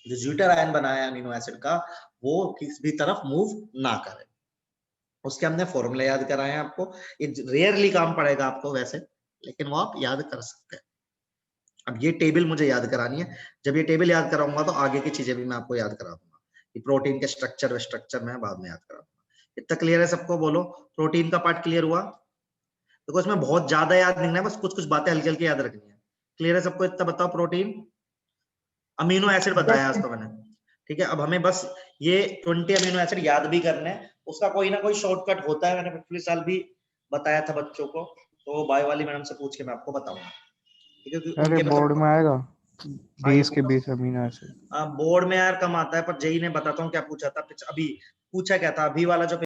जो ज्यूटर आयन बना है अमीनो एसिड का, वो किसी भी तरफ मूव ना करे। उसके हमने फॉर्मूला याद कराए हैं आपको, ये रेयरली काम पड़ेगा आपको वैसे, लेकिन वो आप याद कर सकते हैं। अब ये टेबल मुझे याद करानी है, जब ये टेबल याद कराऊंगा तो आगे की चीजें भी मैं आपको याद करा दूंगा। ये प्रोटीन के स्ट्रक्चर मैं बाद में याद करा दूंगा। इतना क्लियर है सबको, बोलो प्रोटीन का पार्ट क्लियर हुआ। देखो इसमें बहुत ज्यादा याद नहीं है, बस कुछ कुछ बातें हल्की हल्की याद रखनी है। क्लियर है सबको, इतना बताओ। प्रोटीन, अमीनो एसिड बताया आज तो मैंने, ठीक है। अब हमें बस ये 20 अमीनो एसिड याद भी करने हैं, उसका कोई ना कोई शॉर्टकट होता है, मैंने पिछले साल भी बताया था बच्चों को, तो बायो वाली मैडम से पूछ के मैं आपको बताऊंगा, ठीक है। क्योंकि अरे उनके में बोर्ड में आएगा हाँ, ये 20 के 20 अमीनो एसिड। बोर्ड में यार कम आता है, पर जेई ने बताता हूँ क्या पूछा था अभी, पूछा क्या था अभी वाला जो